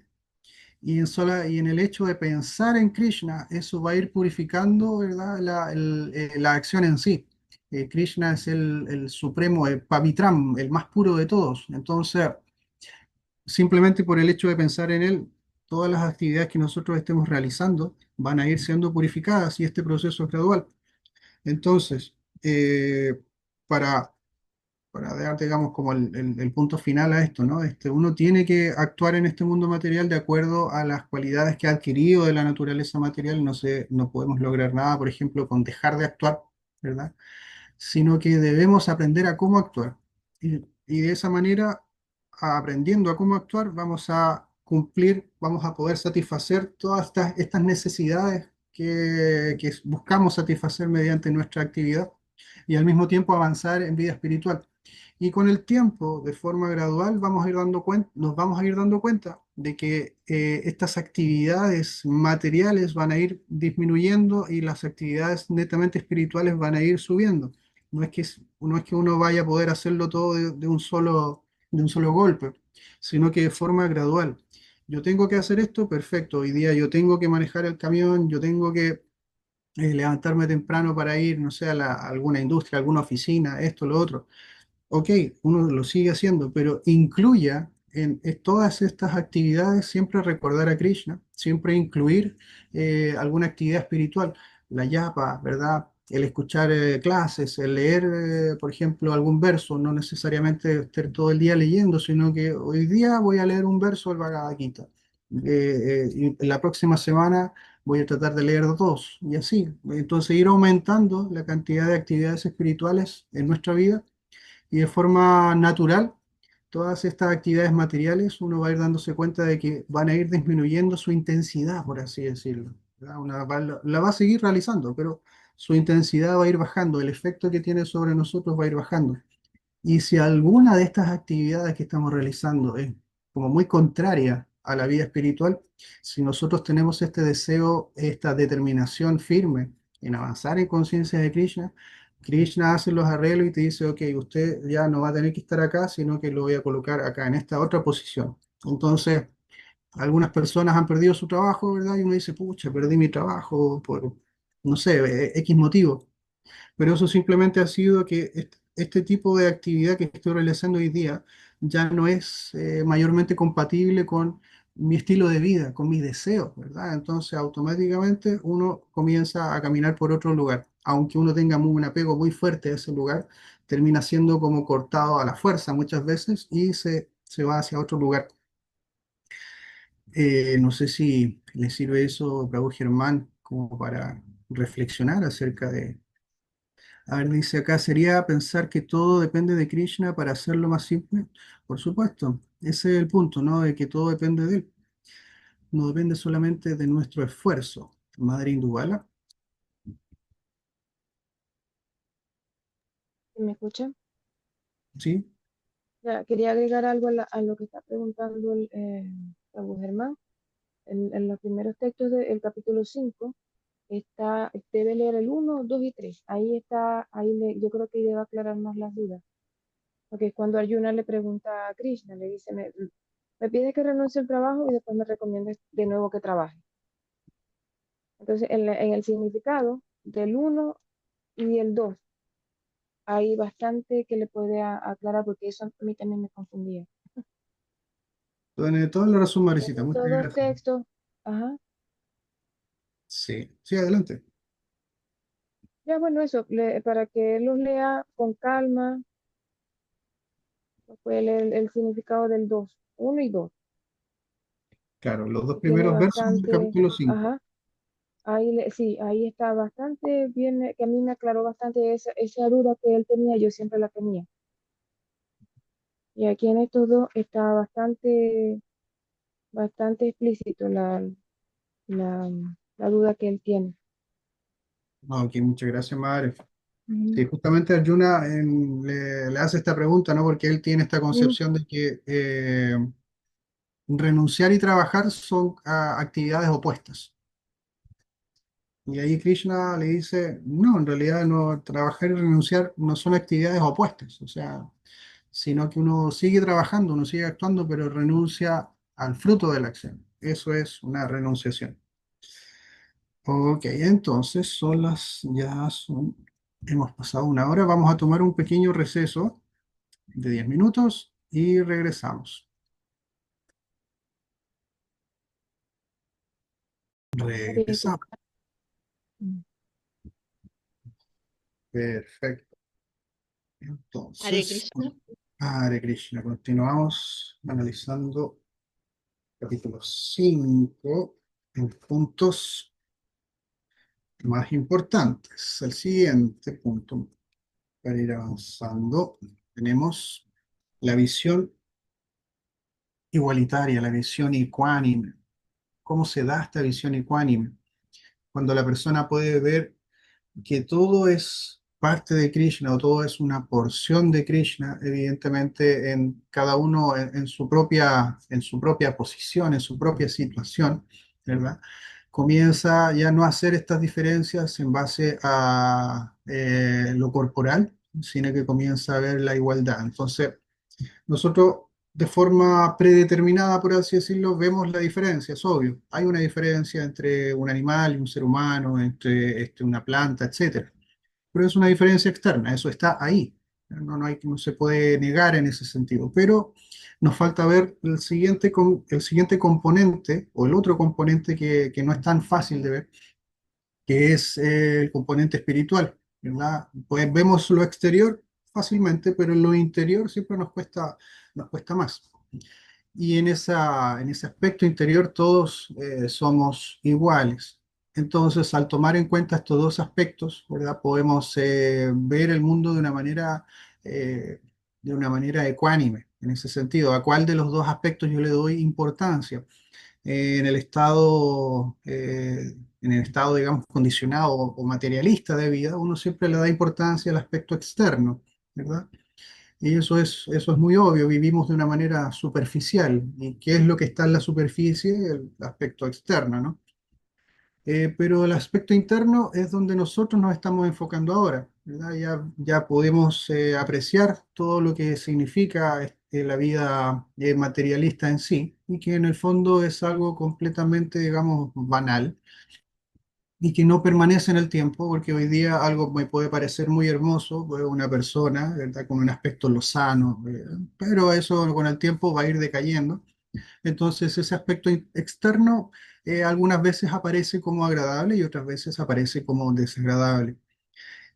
Y en el hecho de pensar en Krishna, eso va a ir purificando, ¿verdad? La acción en sí. Krishna es el supremo, el Pavitram, el más puro de todos. Entonces, simplemente por el hecho de pensar en él, todas las actividades que nosotros estemos realizando van a ir siendo purificadas y este proceso es gradual. Entonces, para para dar, digamos, como el punto final a esto, ¿no? Uno tiene que actuar en este mundo material de acuerdo a las cualidades que ha adquirido de la naturaleza material. No podemos lograr nada, por ejemplo, con dejar de actuar, ¿verdad? Sino que debemos aprender a cómo actuar. Y de esa manera, aprendiendo a cómo actuar, vamos a cumplir, vamos a poder satisfacer todas estas necesidades que buscamos satisfacer mediante nuestra actividad y al mismo tiempo avanzar en vida espiritual. Y con el tiempo, de forma gradual, nos vamos a ir dando cuenta de que estas actividades materiales van a ir disminuyendo y las actividades netamente espirituales van a ir subiendo. No es que uno vaya a poder hacerlo todo de un solo golpe, sino que de forma gradual. Yo tengo que hacer esto, perfecto. Hoy día yo tengo que manejar el camión, yo tengo que levantarme temprano para ir, no sé, a alguna industria, a alguna oficina, esto, lo otro. Ok, uno lo sigue haciendo, pero incluya en todas estas actividades siempre recordar a Krishna, siempre incluir alguna actividad espiritual, la yapa, ¿verdad? El escuchar clases, el leer, por ejemplo, algún verso, no necesariamente estar todo el día leyendo, sino que hoy día voy a leer un verso del Bhagavad Gita. Y la próxima semana voy a tratar de leer dos, y así. Entonces, ir aumentando la cantidad de actividades espirituales en nuestra vida y de forma natural, todas estas actividades materiales, uno va a ir dándose cuenta de que van a ir disminuyendo su intensidad, por así decirlo, ¿verdad? La va a seguir realizando, pero su intensidad va a ir bajando, el efecto que tiene sobre nosotros va a ir bajando. Y si alguna de estas actividades que estamos realizando es como muy contraria a la vida espiritual, si nosotros tenemos este deseo, esta determinación firme en avanzar en conciencia de Krishna, Krishna hace los arreglos y te dice, ok, usted ya no va a tener que estar acá, sino que lo voy a colocar acá, en esta otra posición. Entonces, algunas personas han perdido su trabajo, ¿verdad? Y uno dice, pucha, perdí mi trabajo por, no sé, X motivo, pero eso simplemente ha sido que este tipo de actividad que estoy realizando hoy día ya no es mayormente compatible con mi estilo de vida, con mis deseos, ¿verdad? Entonces automáticamente uno comienza a caminar por otro lugar, aunque uno tenga un apego muy fuerte a ese lugar, termina siendo como cortado a la fuerza muchas veces y se va hacia otro lugar. No sé si le sirve eso, Prabhu Germán, como para reflexionar acerca de. A ver, dice acá, ¿sería pensar que todo depende de Krishna para hacerlo más simple? Por supuesto, ese es el punto, ¿no? De que todo depende de él. No depende solamente de nuestro esfuerzo. Madre Indubala, ¿Me escucha? ¿sí? Ya, quería agregar algo a lo que está preguntando Abu Germán. En los primeros textos del capítulo 5 debe leer el 1, 2 y 3. Ahí está, yo creo que ahí debe aclarar más las dudas. Porque es cuando Arjuna le pregunta a Krishna, le dice, me pide que renuncie al trabajo y después me recomienda de nuevo que trabaje. Entonces, en el significado del 1 y el 2 hay bastante que le puede aclarar porque eso a mí también me confundía. Tiene toda la razón, En Marecita, estos muchas dos gracias. textos, ajá, Sí, sí, adelante. ya bueno, eso, para que él los lea con calma, puede leer el significado del 2, 1 y 2. Claro, los dos Y tiene primeros versos del bastante, capítulo 5. ajá, sí, ahí está bastante bien, que a mí me aclaró bastante esa duda que él tenía, yo siempre la tenía. Y aquí en estos dos está bastante explícito la, la duda que él tiene. Ok, muchas gracias, Mare. Ujú, Sí, justamente Arjuna le hace esta pregunta, ¿no? Porque él tiene esta ujú, concepción de que renunciar y trabajar son actividades opuestas. Y ahí Krishna le dice, no, en realidad no, trabajar y renunciar no son actividades opuestas, o sea, sino que uno sigue trabajando, uno sigue actuando, pero renuncia al fruto de la acción. Eso es una renunciación. Ok, entonces hemos pasado una hora, vamos a tomar un pequeño receso de 10 minutos y regresamos. está bien, sí. Regresamos. Mm. Perfecto. Hare Entonces, Krishna. Hare Krishna, continuamos analizando capítulo 5 en puntos más importantes. El siguiente punto para ir avanzando, tenemos la visión igualitaria, la visión ecuánime. ¿Cómo se da esta visión ecuánime? Cuando la persona puede ver que todo es parte de Krishna o todo es una porción de Krishna, evidentemente en cada uno en su propia posición, en su propia situación, ¿verdad? Comienza ya no a hacer estas diferencias en base a lo corporal, sino que comienza a ver la igualdad. Entonces, nosotros de forma predeterminada, por así decirlo, vemos la diferencia, es obvio. Hay una diferencia entre un animal y un ser humano, entre una planta, etcétera. Pero es una diferencia externa, eso está ahí. No se puede negar en ese sentido. Pero nos falta ver el siguiente componente o el otro componente que no es tan fácil de ver, que es el componente espiritual, ¿verdad? Pues vemos lo exterior fácilmente, pero en lo interior siempre nos cuesta más. Y en ese aspecto interior todos somos iguales. Entonces, al tomar en cuenta estos dos aspectos, ¿verdad? Podemos ver el mundo de una manera ecuánime, en ese sentido. ¿A cuál de los dos aspectos yo le doy importancia? En el en el estado, digamos, condicionado o materialista de vida, uno siempre le da importancia al aspecto externo, ¿verdad? Y eso es muy obvio, vivimos de una manera superficial. ¿Y qué es lo que está en la superficie? El aspecto externo, ¿no? Pero el aspecto interno es donde nosotros nos estamos enfocando ahora, ¿verdad? Ya podemos apreciar todo lo que significa la vida materialista en sí, y que en el fondo es algo completamente, digamos, banal y que no permanece en el tiempo, porque hoy día algo me puede parecer muy hermoso, pues, una persona, ¿verdad? Con un aspecto lozano, pero eso con el tiempo va a ir decayendo. Entonces ese aspecto externo algunas veces aparece como agradable y otras veces aparece como desagradable.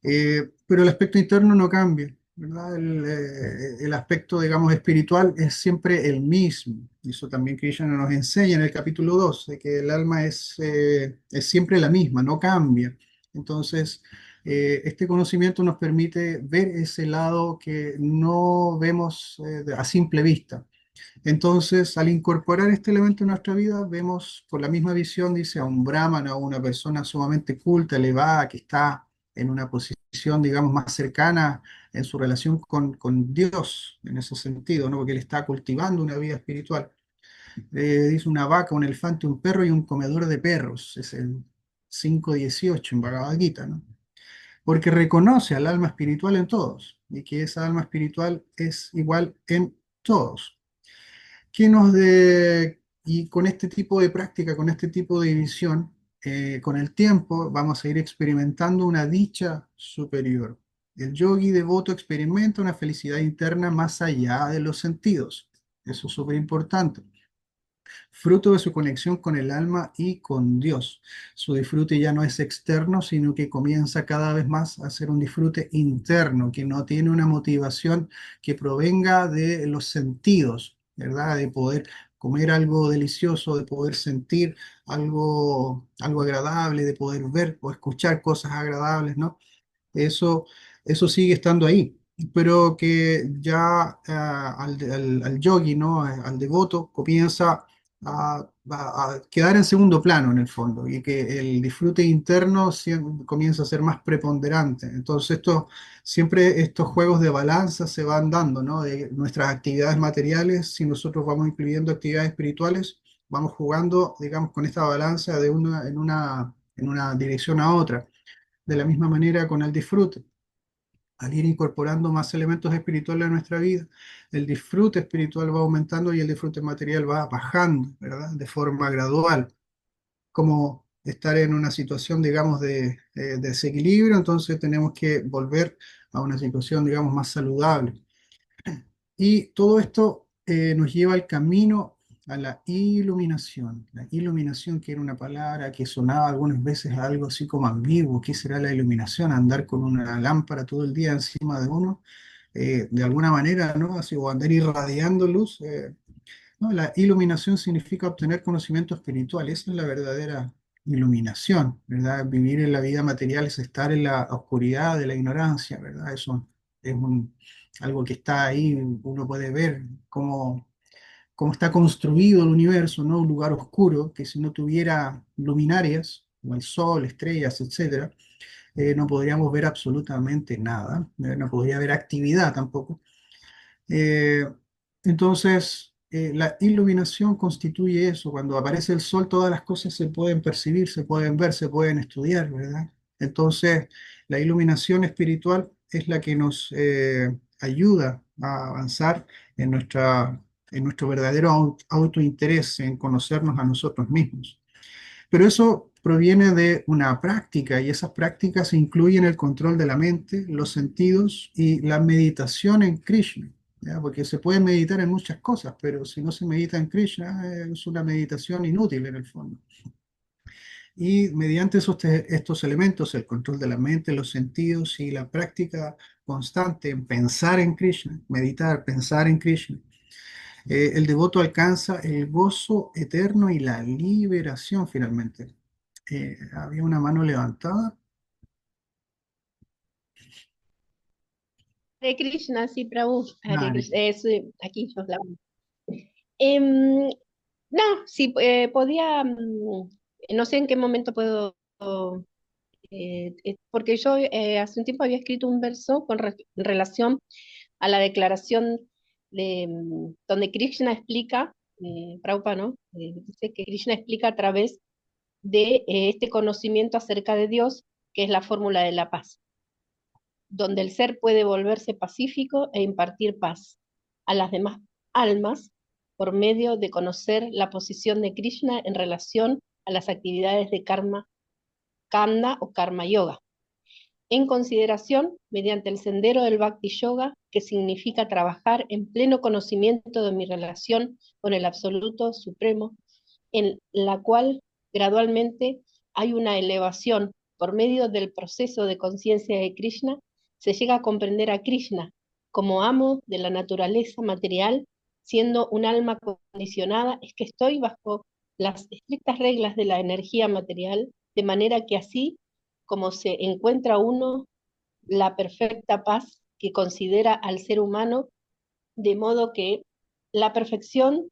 Pero el aspecto interno no cambia, ¿verdad? El aspecto, digamos, espiritual es siempre el mismo. Y eso también Krishna nos enseña en el capítulo 2 de que el alma es siempre la misma, no cambia. Entonces, este conocimiento nos permite ver ese lado que no vemos a simple vista. Entonces, al incorporar este elemento en nuestra vida, vemos por la misma visión, dice, a un brahmana o una persona sumamente culta, elevada, que está en una posición, digamos, más cercana en su relación con Dios, en ese sentido, ¿no? Porque él está cultivando una vida espiritual. Dice una vaca, un elefante, un perro y un comedor de perros. Es el 5:18 en Bhagavad Gita, ¿no? Porque reconoce al alma espiritual en todos y que esa alma espiritual es igual en todos. Y con este tipo de práctica, con este tipo de visión, con el tiempo vamos a ir experimentando una dicha superior. El yogi devoto experimenta una felicidad interna más allá de los sentidos. Eso es súper importante, fruto de su conexión con el alma y con Dios. Su disfrute ya no es externo, sino que comienza cada vez más a ser un disfrute interno, que no tiene una motivación que provenga de los sentidos, ¿verdad? De poder comer algo delicioso, de poder sentir algo agradable, de poder ver o escuchar cosas agradables, ¿no? Eso, eso sigue estando ahí, pero que ya al yogi, ¿no? Al devoto, comienza a quedar en segundo plano en el fondo y que el disfrute interno comienza a ser más preponderante. Entonces, siempre estos juegos de balanza se van dando, ¿no? De nuestras actividades materiales, si nosotros vamos incluyendo actividades espirituales, vamos jugando, digamos, con esta balanza en una dirección a otra. De la misma manera con el disfrute. Al ir incorporando más elementos espirituales a nuestra vida, el disfrute espiritual va aumentando y el disfrute material va bajando, ¿verdad? De forma gradual, como estar en una situación, digamos, de desequilibrio, entonces tenemos que volver a una situación, digamos, más saludable. Y todo esto nos lleva al camino a la iluminación. La iluminación, que era una palabra que sonaba algunas veces a algo así como ambiguo. ¿Qué será la iluminación? Andar con una lámpara todo el día encima de uno, de alguna manera, ¿no? Así, o andar irradiando luz. No, la iluminación significa obtener conocimiento espiritual. Esa es la verdadera iluminación, ¿verdad? Vivir en la vida material es estar en la oscuridad de la ignorancia, ¿verdad? Eso es algo que está ahí, uno puede ver cómo está construido el universo, ¿no? Un lugar oscuro que si no tuviera luminarias, como el sol, estrellas, etcétera, no podríamos ver absolutamente nada, no podría haber actividad tampoco. Eh, entonces, la iluminación constituye eso. Cuando aparece el sol, todas las cosas se pueden percibir, se pueden ver, se pueden estudiar, ¿verdad? Entonces, la iluminación espiritual es la que nos ayuda a avanzar en nuestro verdadero autointerés, en conocernos a nosotros mismos. Pero eso proviene de una práctica y esas prácticas incluyen el control de la mente, los sentidos y la meditación en Krishna. ¿Ya? Porque se puede meditar en muchas cosas, pero si no se medita en Krishna, es una meditación inútil en el fondo. Y mediante estos elementos, el control de la mente, los sentidos y la práctica constante en pensar en Krishna, meditar, pensar en Krishna, el devoto alcanza el gozo eterno y la liberación finalmente. Había una mano levantada. Hare Krishna, sí, Prabhu. Hare Vale. Krishna, aquí yo la. Em, no, sí, podía, no sé en qué momento puedo, porque yo hace un tiempo había escrito un verso en relación a la declaración donde Krishna explica, Prabhupada, ¿no? Dice que Krishna explica a través de este conocimiento acerca de Dios, que es la fórmula de la paz, donde el ser puede volverse pacífico e impartir paz a las demás almas por medio de conocer la posición de Krishna en relación a las actividades de karma, kanda o karma yoga. En consideración, mediante el sendero del Bhakti Yoga, que significa trabajar en pleno conocimiento de mi relación con el Absoluto Supremo, en la cual gradualmente hay una elevación por medio del proceso de conciencia de Krishna, se llega a comprender a Krishna como amo de la naturaleza material, siendo un alma condicionada, es que estoy bajo las estrictas reglas de la energía material, de manera que así como se encuentra uno la perfecta paz que considera al ser humano, de modo que la perfección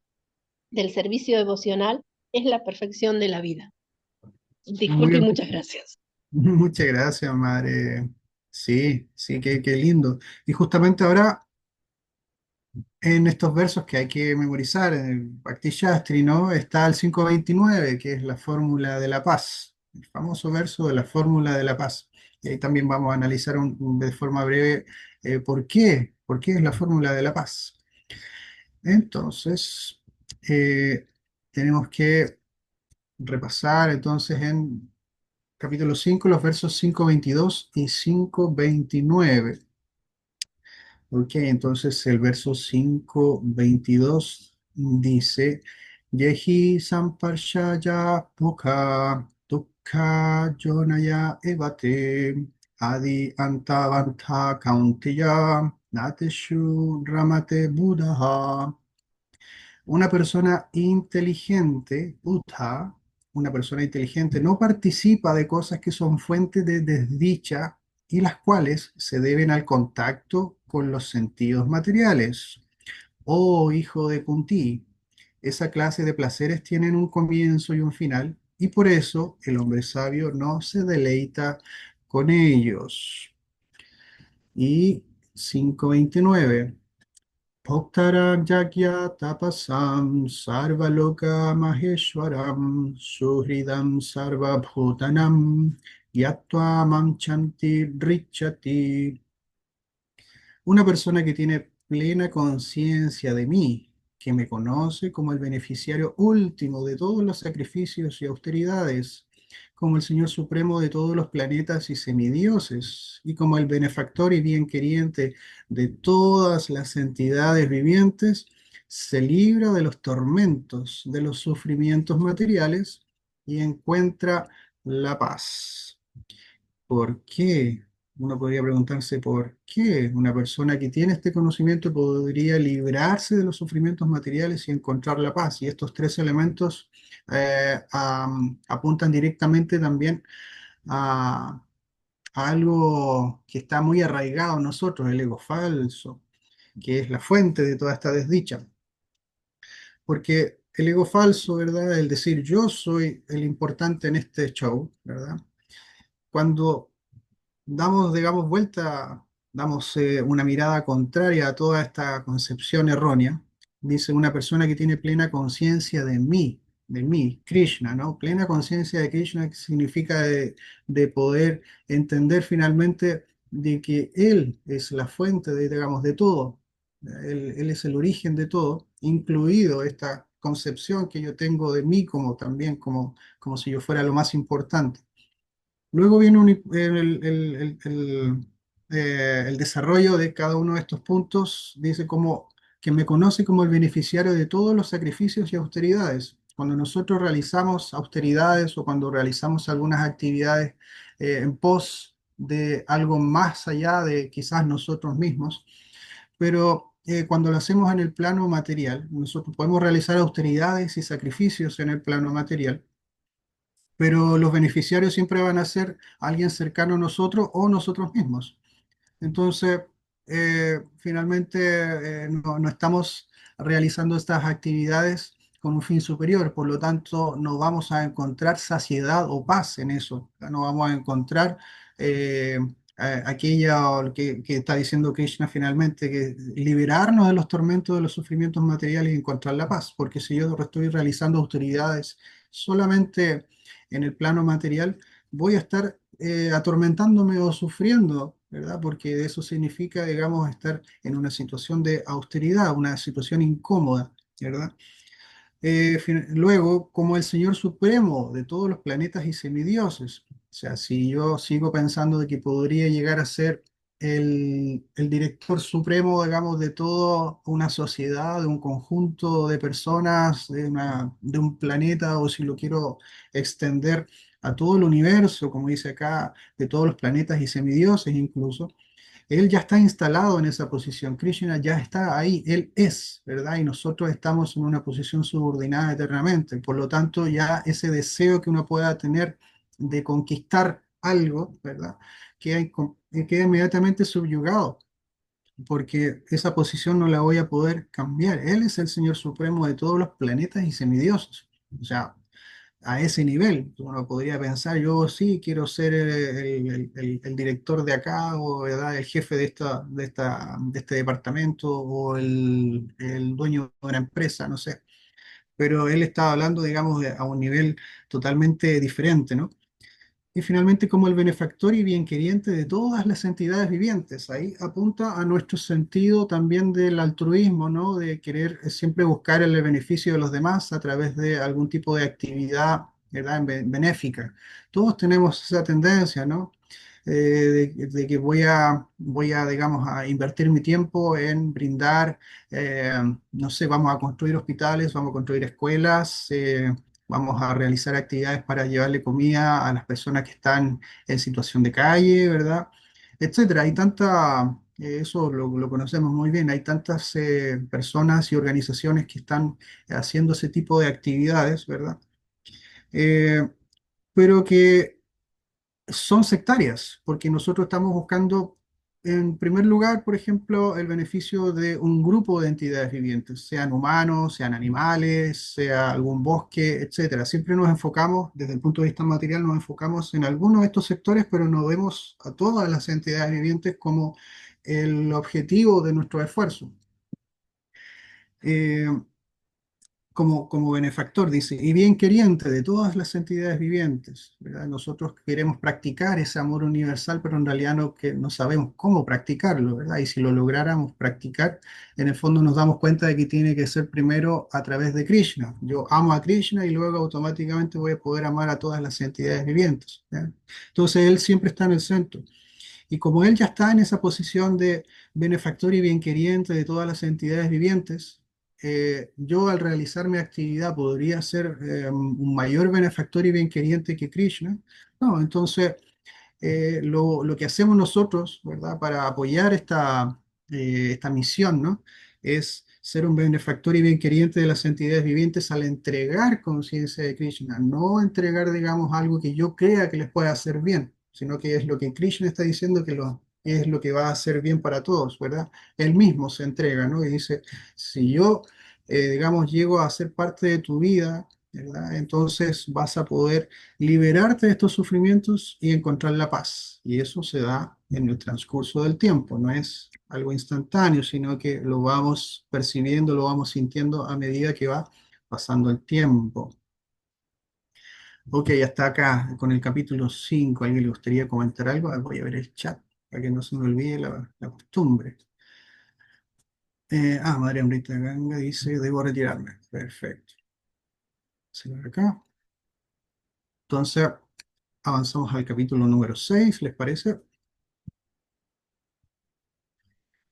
del servicio devocional es la perfección de la vida. Muy Disculpe y bien. muchas gracias. Muchas gracias, madre. Sí, sí, qué lindo. Y justamente ahora, en estos versos que hay que memorizar, en el Bhakti Shastri, ¿no? Está el 529, que es la fórmula de la paz, el famoso verso de la fórmula de la paz. Y ahí también vamos a analizar de forma breve por qué es la fórmula de la paz. Entonces, eh, tenemos que repasar entonces en capítulo 5 los versos 522 y 529. Ok, entonces el verso 522 dice, Yehi samparshaya mukha dukha yonaya evate adi antavanta kauntiya nateshu ramate buddha. Una persona inteligente, Buddha, una persona inteligente no participa de cosas que son fuentes de desdicha y las cuales se deben al contacto con los sentidos materiales. Oh hijo de Kunti, esa clase de placeres tienen un comienzo y un final, y por eso el hombre sabio no se deleita con ellos. Y 529. Bhoktaram Yagya Tapasam Sarvaloka Maheshwaram Suhridam Sarvabhutanam Yattva Mamchanti Richati. Una persona que tiene plena conciencia de mí, que me conoce como el beneficiario último de todos los sacrificios y austeridades, como el Señor Supremo de todos los planetas y semidioses, y como el benefactor y bien queriente de todas las entidades vivientes, se libra de los tormentos, de los sufrimientos materiales y encuentra la paz. ¿Por qué? Uno podría preguntarse por qué una persona que tiene este conocimiento podría librarse de los sufrimientos materiales y encontrar la paz. Y estos tres elementos apuntan directamente también a, a algo que está muy arraigado en nosotros, el ego falso, que es la fuente de toda esta desdicha. Porque el ego falso, ¿verdad? El decir yo soy el importante en este show, ¿verdad? Cuando damos, digamos, vuelta, damos una mirada contraria a toda esta concepción errónea. Dice una persona que tiene plena conciencia de mí, Krishna, ¿no? Plena conciencia de Krishna que significa de poder entender finalmente de que Él es la fuente de, digamos, de todo. Él es el origen de todo, incluido esta concepción que yo tengo de mí como también como si yo fuera lo más importante. Luego viene el desarrollo de cada uno de estos puntos. Dice como que me conoce como el beneficiario de todos los sacrificios y austeridades. Cuando nosotros realizamos austeridades o cuando realizamos algunas actividades en pos de algo más allá de quizás nosotros mismos, pero cuando lo hacemos en el plano material, nosotros podemos realizar austeridades y sacrificios en el plano material, pero los beneficiarios siempre van a ser alguien cercano a nosotros o nosotros mismos. Entonces, finalmente no estamos realizando estas actividades con un fin superior, por lo tanto no vamos a encontrar saciedad o paz en eso, no vamos a encontrar aquella que está diciendo Krishna finalmente, que liberarnos de los tormentos, de los sufrimientos materiales y encontrar la paz, porque si yo estoy realizando autoridades solamente en el plano material, voy a estar atormentándome o sufriendo, ¿verdad? Porque eso significa, digamos, estar en una situación de austeridad, una situación incómoda, ¿verdad? Luego, como el Señor Supremo de todos los planetas y semidioses, o sea, si yo sigo pensando de que podría llegar a ser el director supremo, digamos, de toda una sociedad, de un conjunto de personas, de un planeta, o si lo quiero extender a todo el universo, como dice acá, de todos los planetas y semidioses incluso, él ya está instalado en esa posición. Krishna ya está ahí, él es, ¿verdad? Y nosotros estamos en una posición subordinada eternamente. Por lo tanto, ya ese deseo que uno pueda tener de conquistar algo, ¿verdad? Queda inmediatamente subyugado, porque esa posición no la voy a poder cambiar. Él es el Señor Supremo de todos los planetas y semidioses. O sea, a ese nivel. Uno podría pensar, yo sí quiero ser el director de acá, o ¿verdad? El jefe de este departamento, o el dueño de una empresa, no sé. Pero él estaba hablando, digamos, a un nivel totalmente diferente, ¿no? Y finalmente, como el benefactor y bienqueriente de todas las entidades vivientes. Ahí apunta a nuestro sentido también del altruismo, ¿no? De querer siempre buscar el beneficio de los demás a través de algún tipo de actividad, ¿verdad? Benéfica. Todos tenemos esa tendencia, ¿no? De que digamos, a invertir mi tiempo en brindar, eh, no sé, vamos a construir hospitales, vamos a construir escuelas, vamos a realizar actividades para llevarle comida a las personas que están en situación de calle, ¿verdad? Etcétera. Hay tanta, eso lo conocemos muy bien, hay tantas personas y organizaciones que están haciendo ese tipo de actividades, ¿verdad? Eh, pero que son sectarias, porque nosotros estamos buscando, en primer lugar, por ejemplo, el beneficio de un grupo de entidades vivientes, sean humanos, sean animales, sea algún bosque, etcétera. Siempre nos enfocamos, desde el punto de vista material, nos enfocamos en algunos de estos sectores, pero no vemos a todas las entidades vivientes como el objetivo de nuestro esfuerzo. Eh, como benefactor, dice, y bien queriente de todas las entidades vivientes, ¿verdad? Nosotros queremos practicar ese amor universal, pero en realidad no sabemos cómo practicarlo, ¿verdad? Y si lo lográramos practicar, en el fondo nos damos cuenta de que tiene que ser primero a través de Krishna. Yo amo a Krishna y luego automáticamente voy a poder amar a todas las entidades vivientes, ¿ya? Entonces él siempre está en el centro. Y como él ya está en esa posición de benefactor y bienqueriente de todas las entidades vivientes, yo al realizar mi actividad podría ser un mayor benefactor y bienqueriente que Krishna. No, entonces lo que hacemos nosotros, ¿verdad? Para apoyar esta misión, ¿no? Es ser un benefactor y bienqueriente de las entidades vivientes al entregar conciencia de Krishna, no entregar, digamos, algo que yo crea que les pueda hacer bien, sino que es lo que Krishna está diciendo es lo que va a hacer bien para todos, ¿verdad? Él mismo se entrega, ¿no? Y dice, si yo, digamos, llego a ser parte de tu vida, ¿verdad? Entonces vas a poder liberarte de estos sufrimientos y encontrar la paz. Y eso se da en el transcurso del tiempo, no es algo instantáneo, sino que lo vamos percibiendo, lo vamos sintiendo a medida que va pasando el tiempo. Ok, hasta acá con el capítulo 5. ¿Alguien le gustaría comentar algo? Voy a ver el chat para que no se me olvide la costumbre. María Amrita Ganga dice, debo retirarme. Perfecto. Seguir acá. Entonces, avanzamos al capítulo número 6, ¿les parece?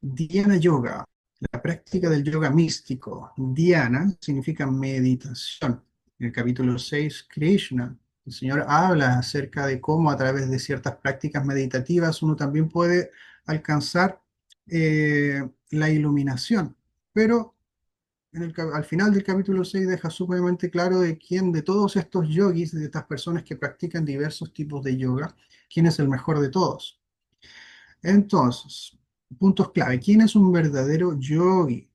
Dhyana Yoga, la práctica del yoga místico. Dhyana significa meditación. En el capítulo 6, Krishna, el Señor habla acerca de cómo a través de ciertas prácticas meditativas uno también puede alcanzar la iluminación. Pero al final del capítulo 6 deja sumamente claro de quién de todos estos yogis, de estas personas que practican diversos tipos de yoga, quién es el mejor de todos. Entonces, puntos clave. ¿Quién es un verdadero yogi?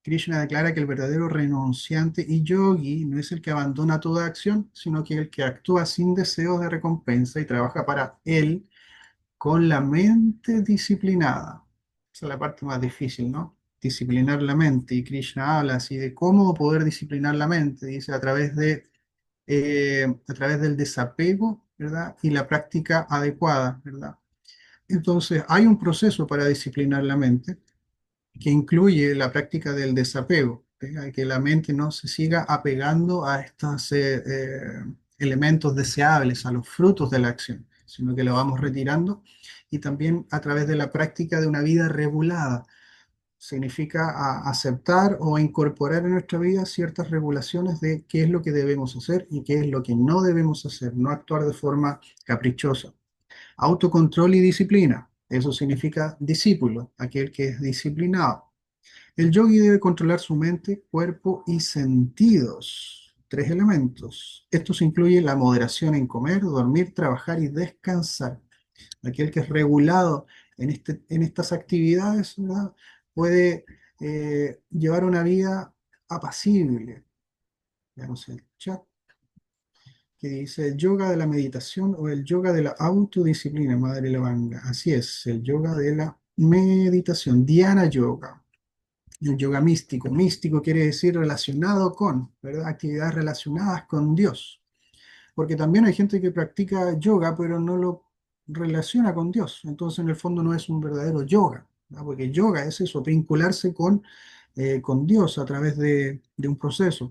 Krishna declara que el verdadero renunciante y yogi no es el que abandona toda acción, sino que el que actúa sin deseos de recompensa y trabaja para él con la mente disciplinada. Esa es la parte más difícil, ¿no? Disciplinar la mente. Y Krishna habla así de cómo poder disciplinar la mente. Dice a través del desapego, ¿verdad? Y la práctica adecuada, ¿verdad? Entonces, hay un proceso para disciplinar la mente que incluye la práctica del desapego, que la mente no se siga apegando a estos elementos deseables, a los frutos de la acción, sino que lo vamos retirando y también a través de la práctica de una vida regulada. Significa aceptar o incorporar en nuestra vida ciertas regulaciones de qué es lo que debemos hacer y qué es lo que no debemos hacer, no actuar de forma caprichosa. Autocontrol y disciplina. Eso significa discípulo, aquel que es disciplinado. El yogi debe controlar su mente, cuerpo y sentidos. Tres elementos. Estos incluyen la moderación en comer, dormir, trabajar y descansar. Aquel que es regulado en estas actividades, ¿verdad? Puede llevar una vida apacible. Veamos el chat. que dice el yoga de la meditación o el yoga de la autodisciplina, Madre Levanga. Así es, el yoga de la meditación, Dhyana Yoga. El yoga místico. Místico quiere decir relacionado con, ¿verdad? Actividades relacionadas con Dios. Porque también hay gente que practica yoga, pero no lo relaciona con Dios. Entonces, en el fondo, no es un verdadero yoga, ¿verdad? Porque yoga es eso, vincularse con Dios a través de un proceso.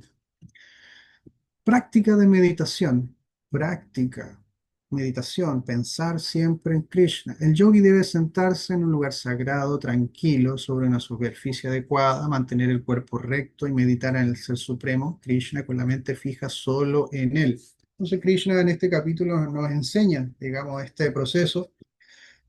Práctica de meditación. Práctica. Meditación, pensar siempre en Krishna. El yogi debe sentarse en un lugar sagrado, tranquilo, sobre una superficie adecuada, mantener el cuerpo recto y meditar en el Ser Supremo, Krishna, con la mente fija solo en él. Entonces, Krishna en este capítulo nos enseña, digamos, este proceso,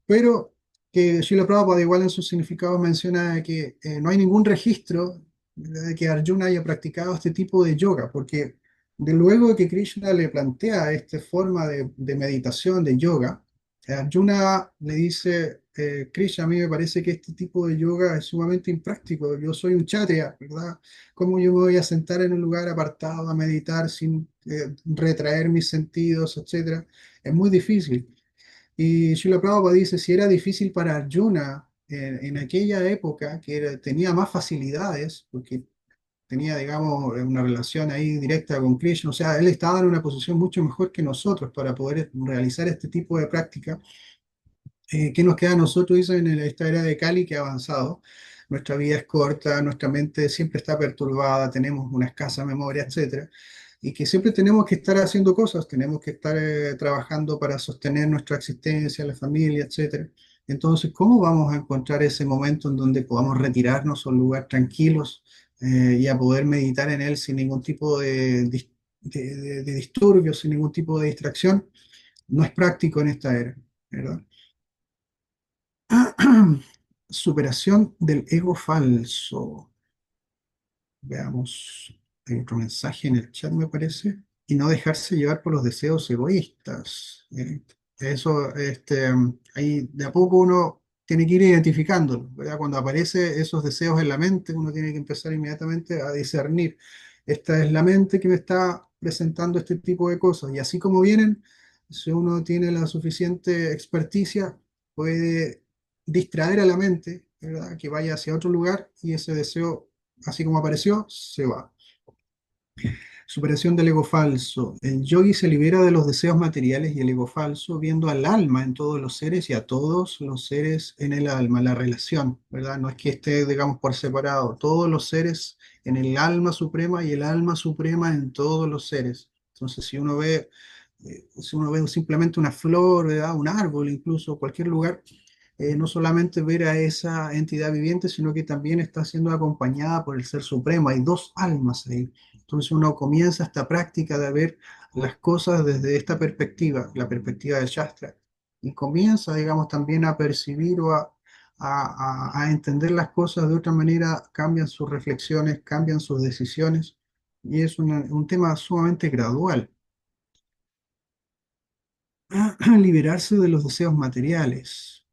pero que Srila Prabhupada igual en su significado menciona que no hay ningún registro de que Arjuna haya practicado este tipo de yoga, porque de luego que Krishna le plantea esta forma de meditación, de yoga, Arjuna le dice, Krishna, a mí me parece que este tipo de yoga es sumamente impráctico, yo soy un kshatriya, ¿verdad? ¿Cómo yo me voy a sentar en un lugar apartado a meditar sin retraer mis sentidos, etcétera? Es muy difícil. Y Srila Prabhupada dice, si era difícil para Arjuna en aquella época, tenía más facilidades, porque tenía, digamos, una relación ahí directa con Krishna, o sea, él estaba en una posición mucho mejor que nosotros para poder realizar este tipo de práctica. ¿Qué nos queda a nosotros, dice, en esta era de Kali que ha avanzado? Nuestra vida es corta, nuestra mente siempre está perturbada, tenemos una escasa memoria, etcétera, y que siempre tenemos que estar haciendo cosas, tenemos que estar trabajando para sostener nuestra existencia, la familia, etcétera. Entonces, ¿cómo vamos a encontrar ese momento en donde podamos retirarnos a un lugar tranquilos y a poder meditar en él sin ningún tipo de disturbio, sin ningún tipo de distracción? No es práctico en esta era, ¿verdad? Superación del ego falso. Veamos, hay otro mensaje en el chat, me parece. Y no dejarse llevar por los deseos egoístas. Eso, ahí de a poco uno tiene que ir identificándolo, ¿verdad? Cuando aparece esos deseos en la mente, uno tiene que empezar inmediatamente a discernir. Esta es la mente que me está presentando este tipo de cosas. Y así como vienen, si uno tiene la suficiente experticia, puede distraer a la mente, ¿verdad? Que vaya hacia otro lugar y ese deseo, así como apareció, se va. Superación del ego falso. El yogi se libera de los deseos materiales y el ego falso, viendo al alma en todos los seres y a todos los seres en el alma, la relación, ¿verdad? No es que esté, digamos, por separado, todos los seres en el alma suprema y el alma suprema en todos los seres. Entonces, si uno ve simplemente una flor, ¿verdad? Un árbol, incluso cualquier lugar, no solamente ver a esa entidad viviente, sino que también está siendo acompañada por el Ser Supremo. Hay dos almas ahí. Entonces uno comienza esta práctica de ver las cosas desde esta perspectiva, la perspectiva del Shastra, y comienza, digamos, también a percibir o a entender las cosas de otra manera, cambian sus reflexiones, cambian sus decisiones, y es un tema sumamente gradual. Liberarse de los deseos materiales.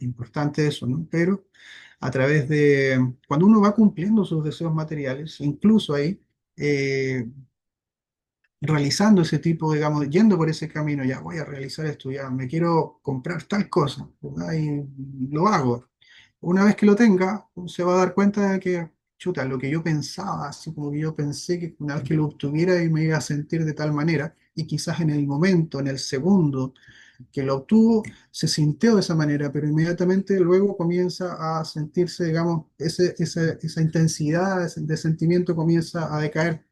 Importante eso, ¿no? Pero a través cuando uno va cumpliendo sus deseos materiales, incluso ahí, eh, realizando ese tipo, digamos, yendo por ese camino, ya voy a realizar esto, ya me quiero comprar tal cosa, ¿verdad? Y lo hago. Una vez que lo tenga, se va a dar cuenta de que, chuta, lo que yo pensaba, así como que yo pensé que una vez que lo obtuviera y me iba a sentir de tal manera, y quizás en el momento, en el segundo, que lo obtuvo, se sintió de esa manera, pero inmediatamente luego comienza a sentirse, digamos, esa intensidad de sentimiento comienza a decaer.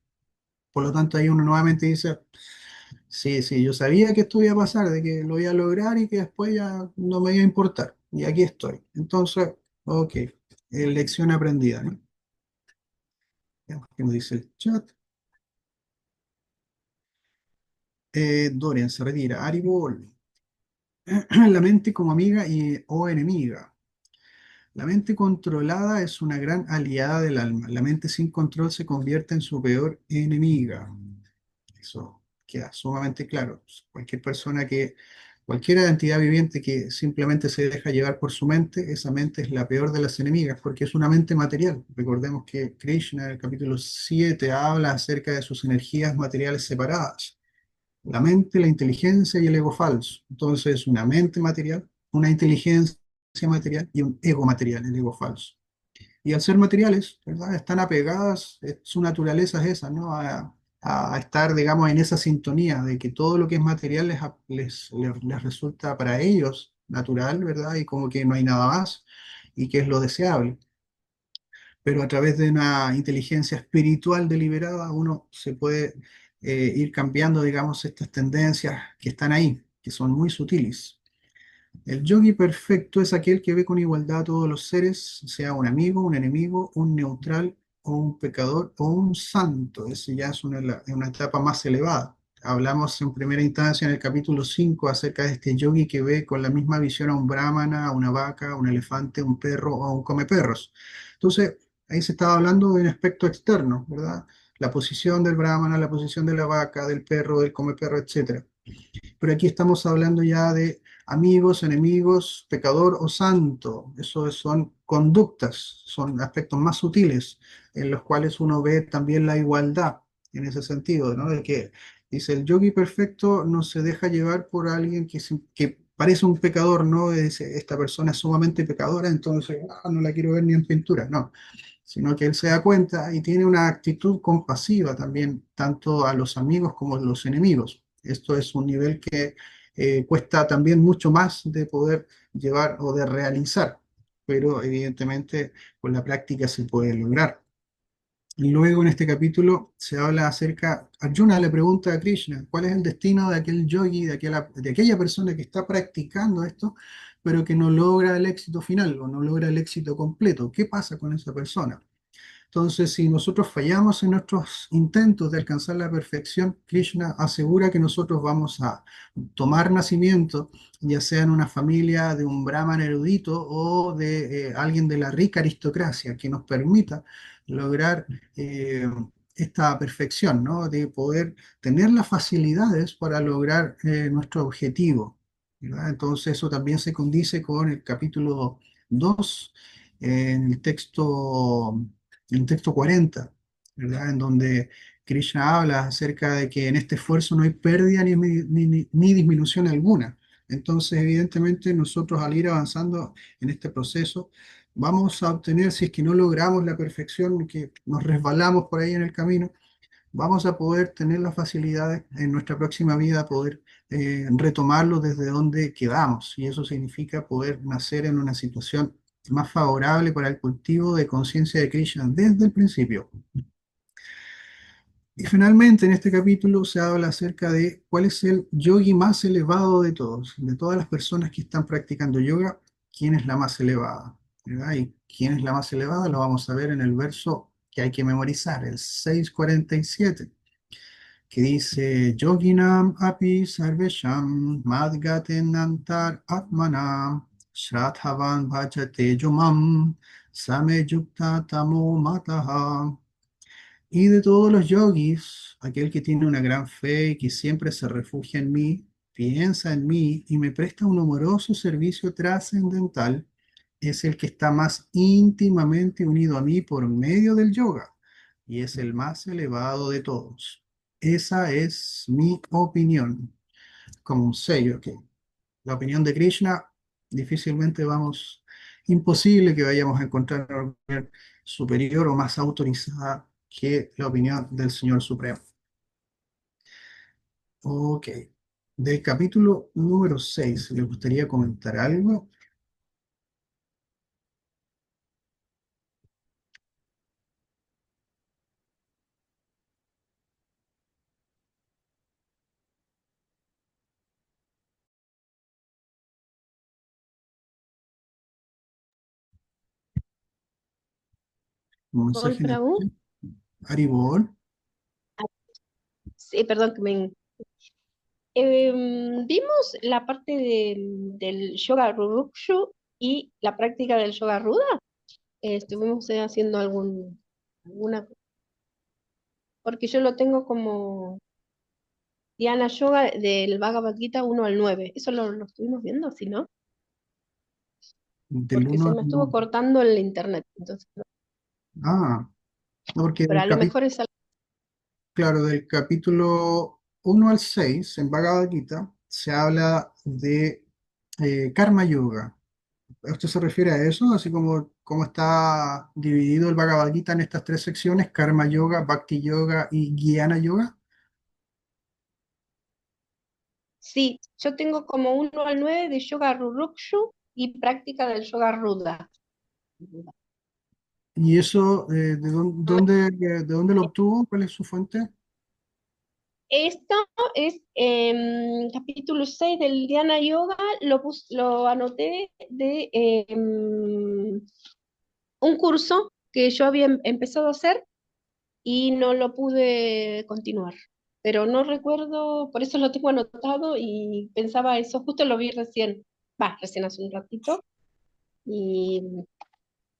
Por lo tanto, ahí uno nuevamente dice, sí, sí, yo sabía que esto iba a pasar, de que lo iba a lograr y que después ya no me iba a importar. Y aquí estoy. Entonces, ok, lección aprendida, ¿no? Veamos qué nos dice el chat. Dorian se retira. Aribol. La mente como amiga o enemiga. La mente controlada es una gran aliada del alma. La mente sin control se convierte en su peor enemiga. Eso queda sumamente claro. Cualquier persona que Cualquier entidad viviente que simplemente se deja llevar por su mente, esa mente es la peor de las enemigas, porque es una mente material. Recordemos que Krishna en el capítulo 7 habla acerca de sus energías materiales separadas. La mente, la inteligencia y el ego falso. Entonces, una mente material, una inteligencia material y un ego material, el ego falso. Y al ser materiales, ¿verdad? Están apegadas, su naturaleza es esa, ¿no? A estar, digamos, en esa sintonía de que todo lo que es material les resulta para ellos natural, ¿verdad? Y como que no hay nada más y que es lo deseable. Pero a través de una inteligencia espiritual deliberada, uno se puede ir cambiando, digamos, estas tendencias que están ahí, que son muy sutiles. El yogi perfecto es aquel que ve con igualdad a todos los seres, sea un amigo, un enemigo, un neutral o un pecador o un santo. Eso ya es una etapa más elevada. Hablamos en primera instancia en el capítulo 5 acerca de este yogi que ve con la misma visión a un brahmana, a una vaca, a un elefante, a un perro o a un comeperros. Entonces, ahí se estaba hablando de un aspecto externo, ¿verdad? La posición del brahmana, la posición de la vaca, del perro, del comeperro, etcétera. Pero aquí estamos hablando ya de amigos, enemigos, pecador o santo. Eso son conductas, son aspectos más sutiles en los cuales uno ve también la igualdad en ese sentido, ¿no? De que dice el yogi perfecto no se deja llevar por alguien que parece un pecador, ¿no? Dice, esta persona es sumamente pecadora, entonces no la quiero ver ni en pintura, no, sino que él se da cuenta y tiene una actitud compasiva también, tanto a los amigos como a los enemigos. Esto es un nivel que cuesta también mucho más de poder llevar o de realizar, pero evidentemente con la práctica se puede lograr. Y luego en este capítulo se habla acerca, Arjuna le pregunta a Krishna, ¿cuál es el destino de aquel yogi, de aquella persona que está practicando esto, pero que no logra el éxito final o no logra el éxito completo? ¿Qué pasa con esa persona? Entonces, si nosotros fallamos en nuestros intentos de alcanzar la perfección, Krishna asegura que nosotros vamos a tomar nacimiento, ya sea en una familia de un brahman erudito o de alguien de la rica aristocracia, que nos permita lograr eh, esta perfección, ¿no? De poder tener las facilidades para lograr nuestro objetivo, ¿verdad? Entonces, eso también se condice con el capítulo 2 en el texto 40, ¿verdad? En donde Krishna habla acerca de que en este esfuerzo no hay pérdida ni disminución alguna. Entonces, evidentemente, nosotros al ir avanzando en este proceso, vamos a obtener, si es que no logramos la perfección, que nos resbalamos por ahí en el camino, vamos a poder tener las facilidades en nuestra próxima vida, poder retomarlo desde donde quedamos. Y eso significa poder nacer en una situación más favorable para el cultivo de conciencia de Krishna desde el principio. Y finalmente en este capítulo se habla acerca de cuál es el yogi más elevado de todas las personas que están practicando yoga, quién es la más elevada, ¿verdad? Y quién es la más elevada lo vamos a ver en el verso que hay que memorizar, el 647, que dice Yoginam api sarvesham madgatenantar atmanam shraddhavan bhajate yomam same yukta tamo mataha. Y de todos los yogis, aquel que tiene una gran fe y que siempre se refugia en mí, piensa en mí y me presta un amoroso servicio trascendental, es el que está más íntimamente unido a mí por medio del yoga y es el más elevado de todos. Esa es mi opinión, como un sello que la opinión de Krishna difícilmente imposible que vayamos a encontrar una opinión superior o más autorizada que la opinión del Señor Supremo. Ok. Del capítulo número 6, ¿le gustaría comentar algo? Un Paul mensaje en el Prabhu. Haribol. Ah, sí, perdón que me... vimos la parte del yoga Rukshu y la práctica del yoga Ruda. Estuvimos haciendo alguna, porque yo lo tengo como Dhyana Yoga del Bhagavad Gita 1 al 9. Eso lo estuvimos viendo, ¿sí, no? Del Porque uno se al me estuvo 9. cortando el internet. Entonces, Ah, no, porque pero a lo mejor es claro, del capítulo 1 al 6 en Bhagavad Gita se habla de Karma Yoga. ¿Usted se refiere a eso? Así como, como está dividido el Bhagavad Gita en estas tres secciones, Karma Yoga, Bhakti Yoga y Jnana Yoga. sí, yo tengo como 1 al 9 de Yoga Rurukshu y práctica del Yoga Ruda. ¿Y eso de dónde lo obtuvo? ¿Cuál es su fuente? Esto es capítulo 6 del Dhyana Yoga, lo anoté de un curso que yo había empezado a hacer y no lo pude continuar. Pero no recuerdo, por eso lo tengo anotado y pensaba eso, justo lo vi recién, recién hace un ratito. Y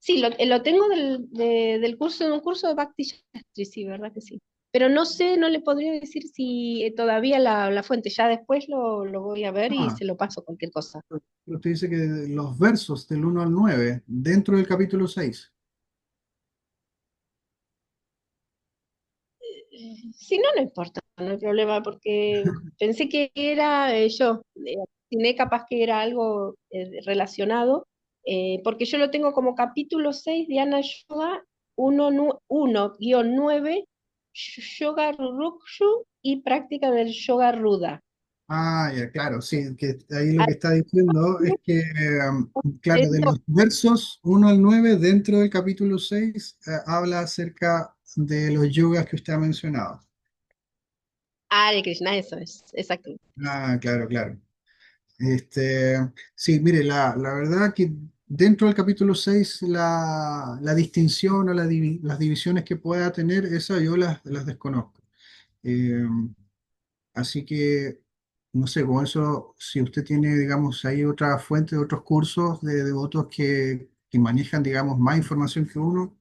sí, lo tengo del curso, de un curso de Bhakti Shastri, sí, ¿verdad que sí? Pero no sé, no le podría decir si todavía la fuente, ya después lo voy a ver y Ah, se lo paso cualquier cosa. usted dice que los versos del 1 al 9 dentro del capítulo 6. Si no, no importa, no hay problema, porque pensé que era atiné capaz que era algo relacionado, porque yo lo tengo como capítulo 6 de Ana Yoga 1-9, Yoga Rukshu y práctica del Yoga Ruda. Ah, ya, claro, sí, que ahí lo Ah, que está diciendo es que, claro, de eso, los versos 1 al 9 dentro del capítulo 6 habla acerca de los yogas que usted ha mencionado. Hare Krishna, eso es, exacto. Ah, claro, claro. Este, sí, mire, la verdad que dentro del capítulo 6 la distinción o las divisiones que pueda tener, esa yo las desconozco. Eh, Así que, no sé, con eso, si usted tiene, digamos, ahí otra fuente de otros cursos de devotos que manejan, digamos, más información que uno,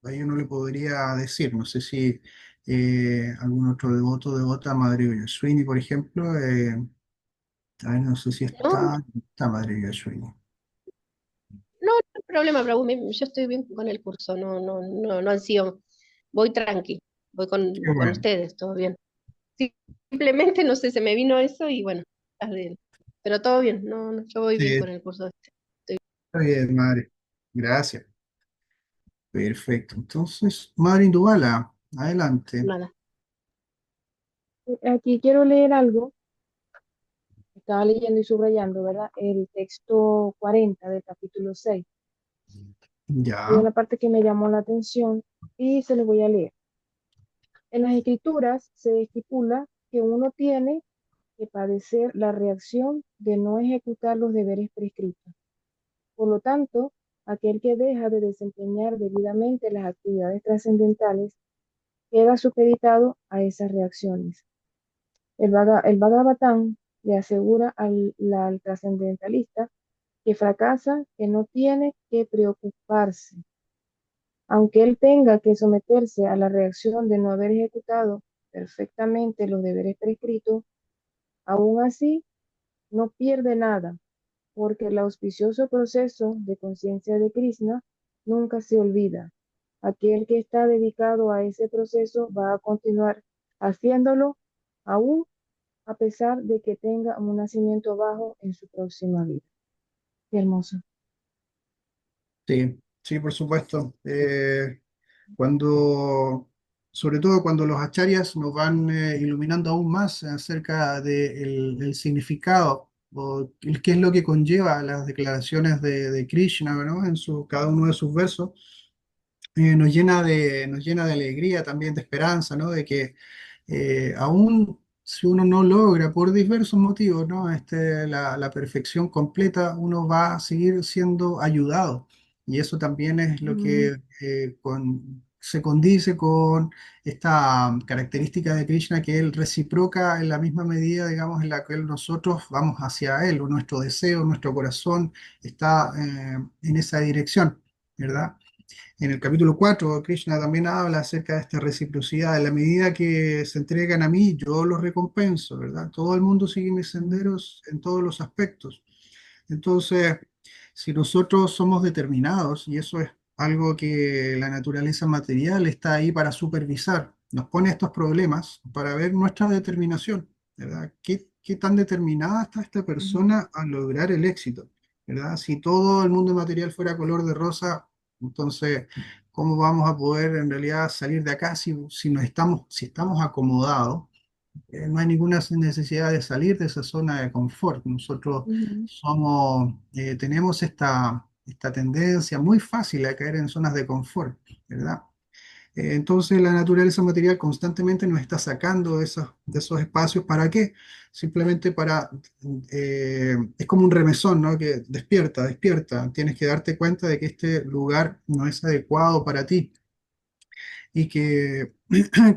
ahí uno le podría decir. No sé si algún otro devoto, devota, Madre Yashwini, por ejemplo, a ver, no sé si No, no, está Madre Yashwini. no hay problema, Prabhu, yo estoy bien con el curso, no han sido, voy tranqui, voy Qué con bueno. ustedes, todo bien. Simplemente, no sé, se me vino eso y bueno, pero todo bien, yo voy Sí, bien con está el curso bien, Madre. Gracias. Perfecto. Entonces, Madre Indubala, adelante. nada. Aquí quiero leer algo. Estaba leyendo y subrayando, ¿verdad? El texto 40 del capítulo 6. Y Ya. una parte que me llamó la atención y se lo voy a leer. En las escrituras se estipula que uno tiene que padecer la reacción de no ejecutar los deberes prescritos. Por lo tanto, aquel que deja de desempeñar debidamente las actividades trascendentales queda supeditado a esas reacciones. El Bhagavatam le asegura al trascendentalista que fracasa, que no tiene que preocuparse. Aunque él tenga que someterse a la reacción de no haber ejecutado perfectamente los deberes prescritos, aún así no pierde nada, porque el auspicioso proceso de conciencia de Krishna nunca se olvida. Aquel que está dedicado a ese proceso va a continuar haciéndolo aún a pesar de que tenga un nacimiento bajo en su próxima vida. Qué hermoso. Sí, sí, por supuesto. Cuando, sobre todo cuando los acharyas nos van iluminando aún más acerca del significado o qué es lo que conlleva las declaraciones de Krishna, ¿no? En cada uno de sus versos, nos llena de alegría, también de esperanza, ¿no? De que aún si uno no logra por diversos motivos, ¿no? La perfección completa, uno va a seguir siendo ayudado. Y eso también es lo Mm, que se condice con esta característica de Krishna, que él reciproca en la misma medida, digamos, en la que nosotros vamos hacia él, o nuestro deseo, nuestro corazón está en esa dirección, ¿verdad? En el capítulo 4 Krishna también habla acerca de esta reciprocidad. En la medida que se entregan a mí, yo los recompenso, ¿verdad? Todo el mundo sigue mis senderos en todos los aspectos. Entonces, si nosotros somos determinados, y eso es algo que la naturaleza material está ahí para supervisar, nos pone estos problemas para ver nuestra determinación, ¿verdad? ¿Qué tan determinada está esta Ujú, persona a lograr el éxito, ¿verdad? Si todo el mundo material fuera color de rosa, entonces, ¿cómo vamos a poder en realidad salir de acá si no estamos, si estamos acomodados? No hay ninguna necesidad de salir de esa zona de confort. Nosotros ujú, tenemos esta tendencia muy fácil a caer en zonas de confort, ¿verdad? Entonces la naturaleza material constantemente nos está sacando de esos espacios. ¿Para qué? Simplemente es como un remesón, ¿no? Que despierta, despierta. Tienes que darte cuenta de que este lugar no es adecuado para ti y que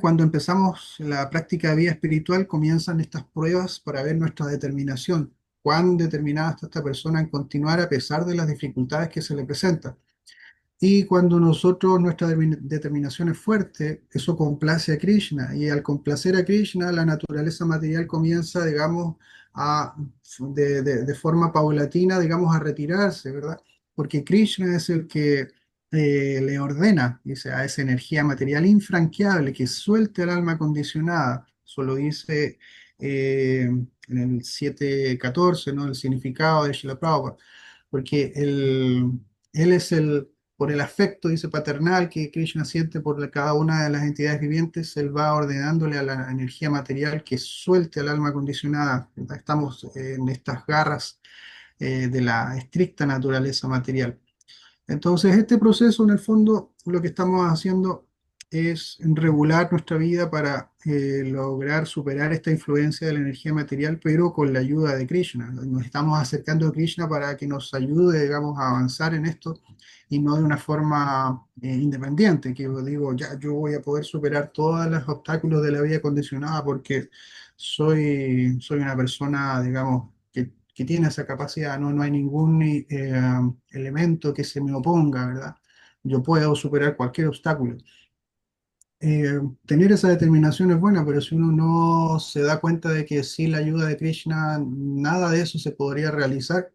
cuando empezamos la práctica de vida espiritual comienzan estas pruebas para ver nuestra determinación, cuán determinada está esta persona en continuar a pesar de las dificultades que se le presentan. Y cuando nosotros, nuestra determinación es fuerte, eso complace a Krishna. Y al complacer a Krishna, la naturaleza material comienza, digamos, a, de forma paulatina, digamos, a retirarse, ¿verdad? Porque Krishna es el que le ordena, dice, a esa energía material infranqueable que suelte al alma condicionada. Eso lo dice en el 7.14, ¿no? El significado de Srila Prabhupada. Porque él es por el afecto, dice, paternal que Krishna siente por cada una de las entidades vivientes, él va ordenándole a la energía material que suelte al alma condicionada. Estamos en estas garras de la estricta naturaleza material. Entonces, este proceso, en el fondo, lo que estamos haciendo es regular nuestra vida para lograr superar esta influencia de la energía material, pero con la ayuda de Krishna. Nos estamos acercando a Krishna para que nos ayude, digamos, a avanzar en esto y no de una forma independiente, que yo digo, ya yo voy a poder superar todos los obstáculos de la vida condicionada porque soy una persona, digamos, que tiene esa capacidad, no hay ningún elemento que se me oponga, ¿verdad? Yo puedo superar cualquier obstáculo. Tener esa determinación es buena, pero si uno no se da cuenta de que sin la ayuda de Krishna nada de eso se podría realizar,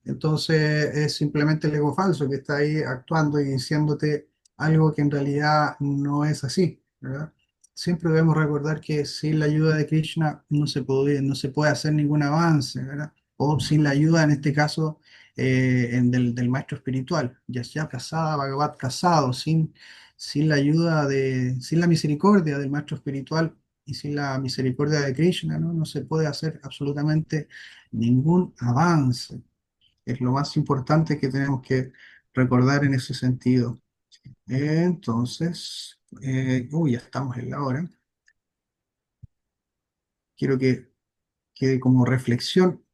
entonces es simplemente el ego falso que está ahí actuando y diciéndote algo que en realidad no es así, ¿verdad? Siempre debemos recordar que sin la ayuda de Krishna no se puede hacer ningún avance, ¿verdad? O sin la ayuda, en este caso, del maestro espiritual, ya sea casada, Bhagavad casado, sin la ayuda sin la misericordia del maestro espiritual y sin la misericordia de Krishna, ¿no? No se puede hacer absolutamente ningún avance. Es lo más importante que tenemos que recordar en ese sentido. Entonces, ya estamos en la hora. Quiero que quede como reflexión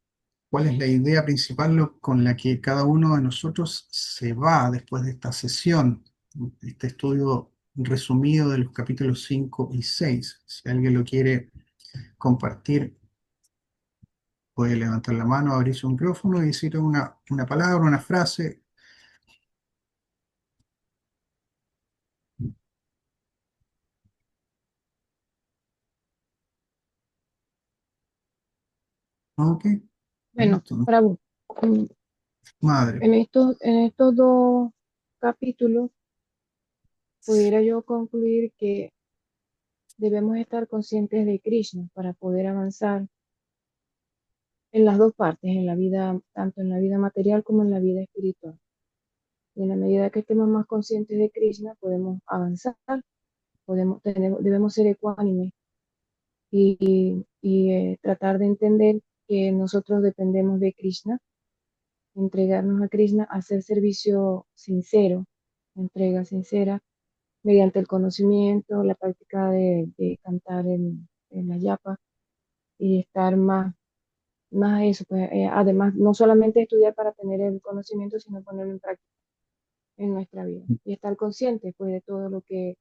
cuál es la idea principal con la que cada uno de nosotros se va después de esta sesión, este estudio resumido de los capítulos 5 y 6. Si alguien lo quiere compartir, puede levantar la mano, abrir su micrófono y decir una palabra, una frase. Ok, Bueno, entonces, Prabhu, mm, madre. en estos dos capítulos pudiera yo concluir que debemos estar conscientes de Krishna para poder avanzar en las dos partes, en la vida, tanto en la vida material como en la vida espiritual. Y en la medida que estemos más conscientes de Krishna, podemos avanzar, debemos ser ecuánimes y tratar de entender que nosotros dependemos de Krishna, entregarnos a Krishna, hacer servicio sincero, entrega sincera, mediante el conocimiento, la práctica de cantar en la yapa y estar más eso, pues, además, no solamente estudiar para tener el conocimiento, sino ponerlo en práctica en nuestra vida y estar conscientes pues de todo lo que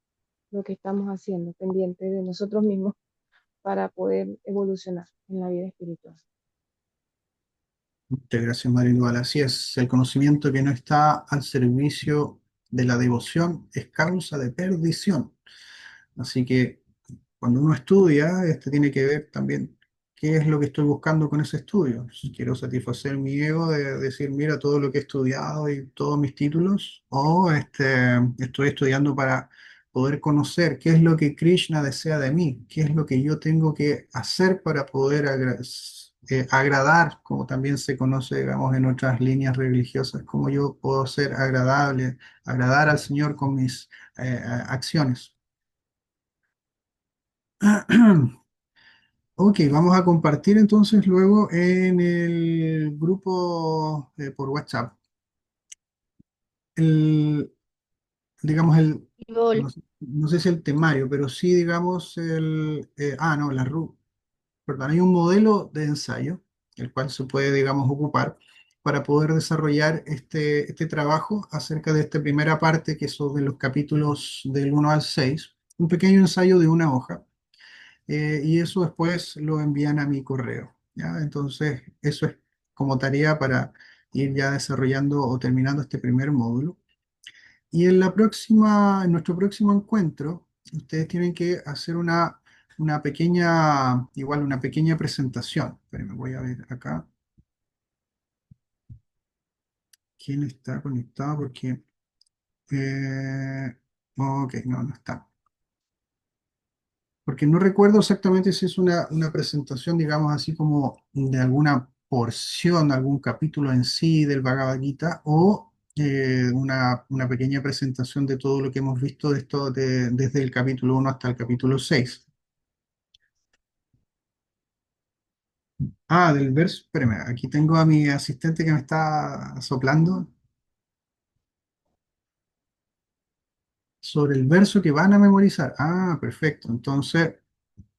estamos haciendo, pendiente de nosotros mismos para poder evolucionar en la vida espiritual. Muchas gracias, María Igual. Así es, el conocimiento que no está al servicio de la devoción es causa de perdición. Así que cuando uno estudia, tiene que ver también qué es lo que estoy buscando con ese estudio. Si quiero satisfacer mi ego de decir, mira todo lo que he estudiado y todos mis títulos, o estoy estudiando para poder conocer qué es lo que Krishna desea de mí, qué es lo que yo tengo que hacer para poder agradar, como también se conoce, digamos, en otras líneas religiosas, cómo yo puedo ser agradable, agradar al Señor con mis acciones. Ok, vamos a compartir entonces luego en el grupo por WhatsApp. El, digamos, Igual, no sé si el temario, pero sí, digamos, no, perdón, hay un modelo de ensayo, el cual se puede, digamos, ocupar para poder desarrollar este trabajo acerca de esta primera parte, que son de los capítulos del 1 al 6, un pequeño ensayo de una hoja y eso después lo envían a mi correo, ¿ya? Entonces, eso es como tarea para ir ya desarrollando o terminando este primer módulo. Y en nuestro próximo encuentro, ustedes tienen que hacer una pequeña, igual una pequeña presentación. Espérenme, voy a ver acá quién está conectado porque, ok, no, no está. Porque no recuerdo exactamente si es una presentación, digamos así como de alguna porción, algún capítulo en sí del Bhagavad Gita o una pequeña presentación de todo lo que hemos visto de esto desde el capítulo 1 hasta el capítulo 6. Ah, del verso, espérame, aquí tengo a mi asistente que me está soplando sobre el verso que van a memorizar. Ah, perfecto. Entonces,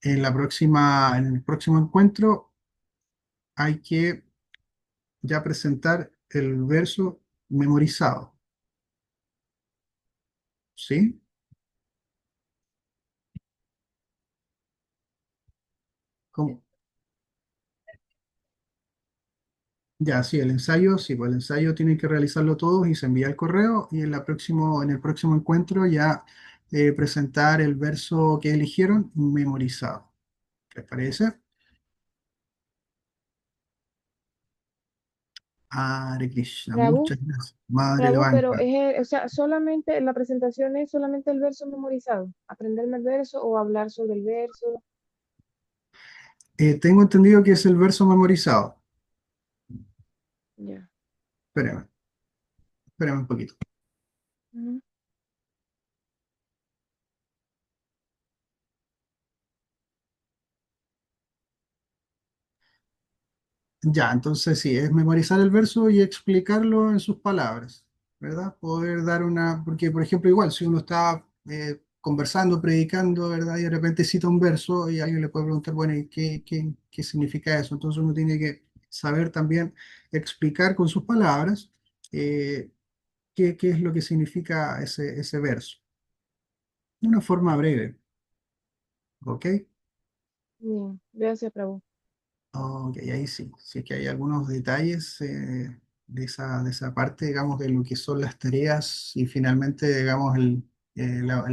en el próximo encuentro hay que ya presentar el verso memorizado, ¿sí? ¿Cómo? Ya, sí, el ensayo, sí, pues el ensayo tienen que realizarlo todos y se envía el correo y en el próximo encuentro ya presentar el verso que eligieron memorizado. ¿Les parece? Hare Krishna, Prabhu, muchas gracias. Madre Prabhu, pero Levanka. o sea, solamente la presentación es solamente el verso memorizado, aprenderme el verso o hablar sobre el verso. Tengo entendido que es el verso memorizado. Ya. Espérame, espérame un poquito. Ujú. Ya, entonces sí, es memorizar el verso y explicarlo en sus palabras, ¿verdad? Poder dar porque por ejemplo, igual, si uno está conversando, predicando, ¿verdad? Y de repente cita un verso y alguien le puede preguntar, bueno, ¿y qué significa eso? Entonces uno tiene que saber también explicar con sus palabras eh, qué es lo que significa ese verso, de una forma breve, ¿ok? Bien, gracias, Prabhu. Ok, ahí sí, sí que hay algunos detalles de esa parte, digamos, de lo que son las tareas y finalmente, digamos, el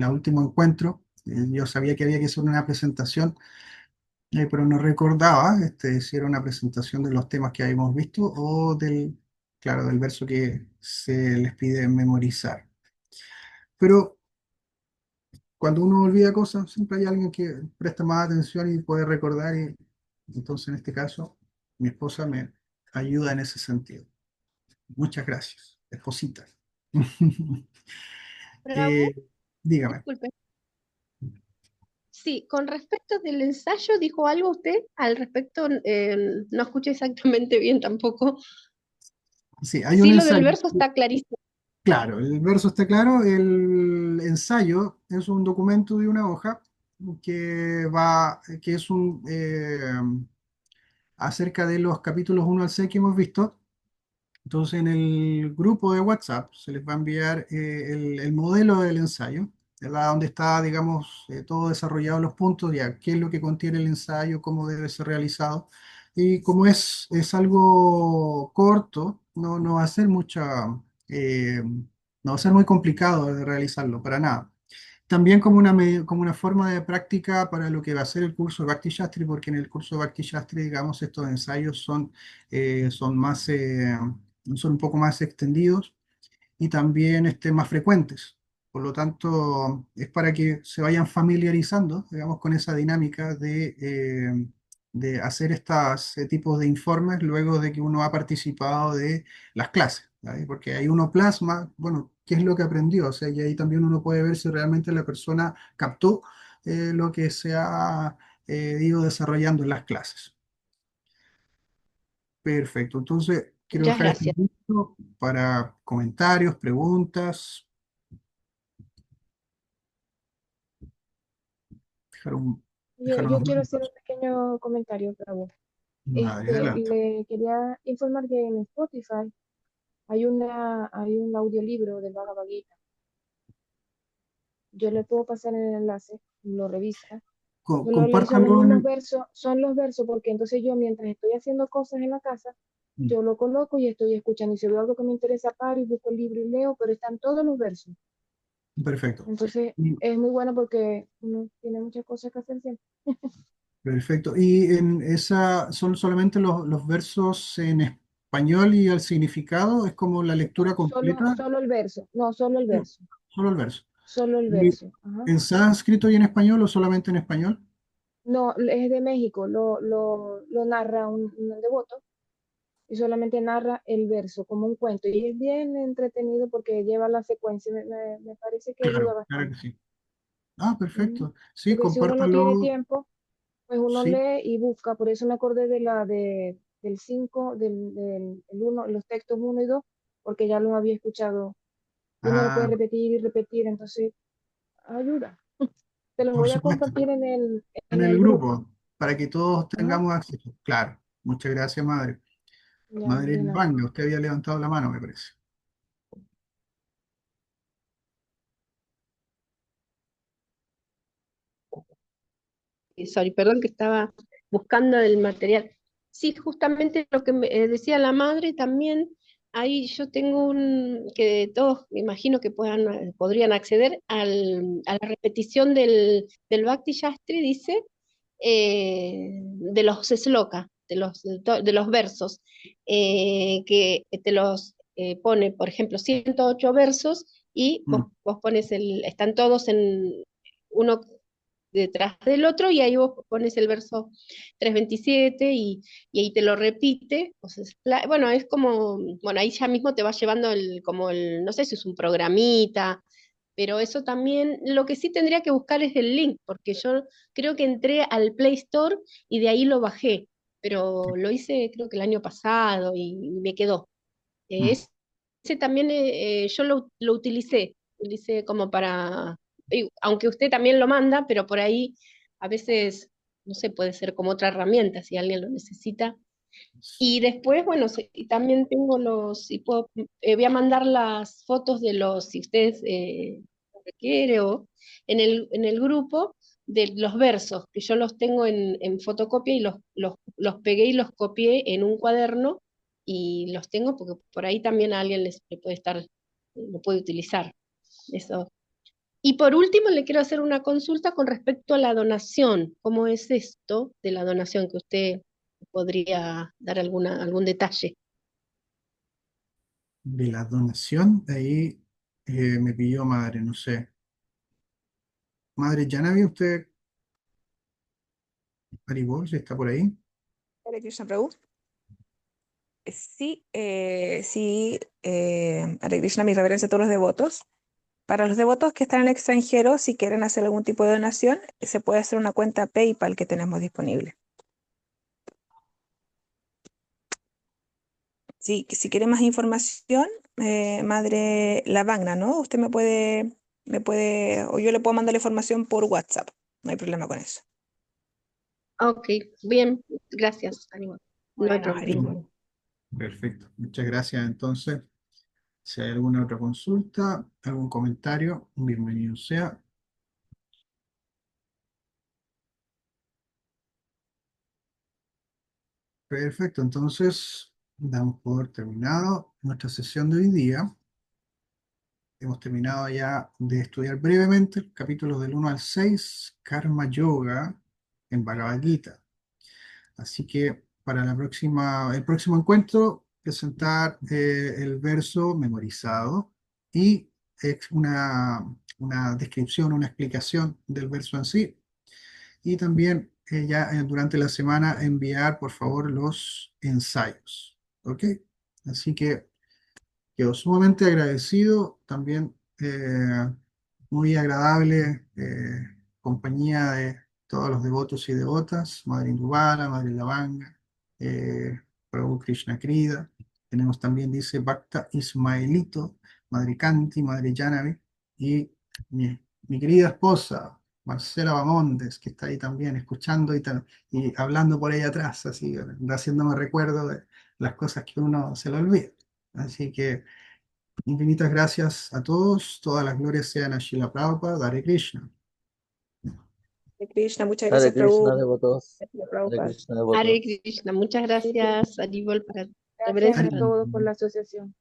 último encuentro. Yo sabía que había que hacer una presentación, pero no recordaba si era una presentación de los temas que habíamos visto o claro, del verso que se les pide memorizar. Pero cuando uno olvida cosas, siempre hay alguien que presta más atención y puede recordar, y entonces en este caso mi esposa me ayuda en ese sentido. Muchas gracias, esposita. Prabhu, Eh, dígame. disculpe. Sí, con respecto del ensayo, ¿dijo algo usted? Al respecto, no escuché exactamente bien tampoco. Sí, hay un Sí, lo del ensayo. verso está clarísimo. Claro, el verso está claro. El ensayo es un documento de una hoja que es acerca de los capítulos 1 al 6 que hemos visto. Entonces, en el grupo de WhatsApp se les va a enviar el modelo del ensayo, ¿verdad? Donde está, digamos, todo desarrollado los puntos, ya qué es lo que contiene el ensayo, cómo debe ser realizado. Y como es algo corto, no va a ser mucha, eh, No va a ser muy complicado de realizarlo, para nada. También como una forma de práctica para lo que va a ser el curso de Bhakti Shastri, porque en el curso de Bhakti Shastri, digamos, estos ensayos son más, son un poco más extendidos y también más frecuentes. Por lo tanto, es para que se vayan familiarizando, digamos, con esa dinámica de hacer estos tipos de informes luego de que uno ha participado de las clases, ¿vale? Porque ahí uno plasma, bueno, qué es lo que aprendió, o sea, y ahí también uno puede ver si realmente la persona captó lo que se ha ido desarrollando en las clases. Perfecto, entonces quiero Muchas dejar este gracias. momento para comentarios, preguntas. Dejar, dejar Yo unos quiero hacer minutos. un pequeño comentario, Gabo. Madre, adelante. Le quería informar que en Spotify hay un audiolibro del Bhagavad Gita. Yo le puedo pasar el enlace, lo revisa. Yo lo leí, Compártanlo en... son los versos, porque entonces yo mientras estoy haciendo cosas en la casa, Mm, yo lo coloco y estoy escuchando. Y si veo algo que me interesa, paro y busco el libro y leo, pero están todos los versos. perfecto. Entonces Y- es muy bueno porque uno tiene muchas cosas que hacer siempre. Perfecto. ¿Y en esa son solamente los versos en español y el significado? ¿Es como la lectura completa? Solo el verso, no, No, solo el verso. solo el ¿Y verso. Ajá. en sánscrito y en español o solamente en español? No, es de México, lo narra un devoto y solamente narra el verso como un cuento. Y es bien entretenido porque lleva la secuencia, me parece que ayuda Claro, claro que bastante. sí. Ah, Ujú. perfecto. Sí, Porque si uno no tiene compártalo. tiempo, pues uno Sí. lee y busca. Por eso me acordé del 5 el uno, los textos uno y 2 porque ya los había escuchado. Y uno lo puede Ah, repetir y repetir, entonces ayuda. Te los por voy a supuesto. compartir En en el el grupo. grupo, para que todos Ajá. tengamos acceso. Claro. Muchas gracias, madre. Ya, Madre de nada. Vanga, usted había levantado la mano, me parece. Sorry, perdón que estaba buscando el material. Sí, justamente lo que me decía la madre también, ahí yo tengo que todos me imagino que podrían acceder a la repetición del Bhakti Shastri, dice, de los sloka, de los versos, que te los pone, por ejemplo, 108 versos y Mm. vos pones están todos en uno detrás del otro y ahí vos pones el verso 327 y ahí te lo repite. Bueno, es como, bueno, ahí ya mismo te va llevando no sé si es un programita, pero eso también, lo que sí tendría que buscar es el link, porque yo creo que entré al Play Store y de ahí lo bajé, pero lo hice creo que el año pasado y me quedó. Mm. Ese también yo lo utilicé como aunque usted también lo manda, pero por ahí a veces, no sé, puede ser como otra herramienta si alguien lo necesita. Y después, bueno, y también tengo si puedo, voy a mandar las fotos de si ustedes lo requiere o en el grupo de los versos, que yo los tengo en fotocopia y los pegué y los copié en un cuaderno y los tengo porque por ahí también a alguien le puede lo puede utilizar. Eso. Y por último, le quiero hacer una consulta con respecto a la donación. ¿Cómo es esto de la donación que usted podría dar algún detalle? De la donación, ahí me pilló madre, no sé. Madre Janavi, ¿usted averiguó si está por ahí? Hare Krishna Prabhu. Sí, Hare Krishna, mi reverencia a todos los devotos. Para los devotos que están en el extranjero, si quieren hacer algún tipo de donación, se puede hacer una cuenta PayPal que tenemos disponible. Si quiere más información, Madre Lavagna, ¿no? Usted o yo le puedo mandar la información por WhatsApp. No hay problema con eso. Ok, bien, gracias, Aníbal. No hay Bueno, problema. Hare. Mm. Perfecto. Muchas gracias. Entonces, si hay alguna otra consulta, algún comentario, bienvenido sea. Perfecto. Entonces, damos por terminado nuestra sesión de hoy día. hemos terminado ya de estudiar brevemente capítulos del 1 al 6, Karma Yoga en Bhagavad Gita. Así que para el próximo encuentro, presentar el verso memorizado y una descripción, una explicación del verso en sí. Y también durante la semana enviar, por favor, los ensayos. ¿Ok? Así que quedo sumamente agradecido. También muy agradable compañía de todos los devotos y devotas, Madre Indubala, Madre Lavanga, Prabhu Krishna Krida. Tenemos también, dice Bhakta Ismaelito, Madre Kanti, Madre Janavi, y mi querida esposa, Marcela Bamondes, que está ahí también escuchando y hablando por ahí atrás, así, haciéndome recuerdo de las cosas que uno se le olvida. Así que infinitas gracias a todos, todas las glorias sean a Srila Prabhupada, Hare Krishna. Hare Krishna, muchas Hare gracias, Prabhu. Krishna, devotos. Gracias, Hare Prabhupada. Krishna, devotos. Hare Krishna, muchas gracias, Aribol, para Gracias reverencia a para todos por la asociación.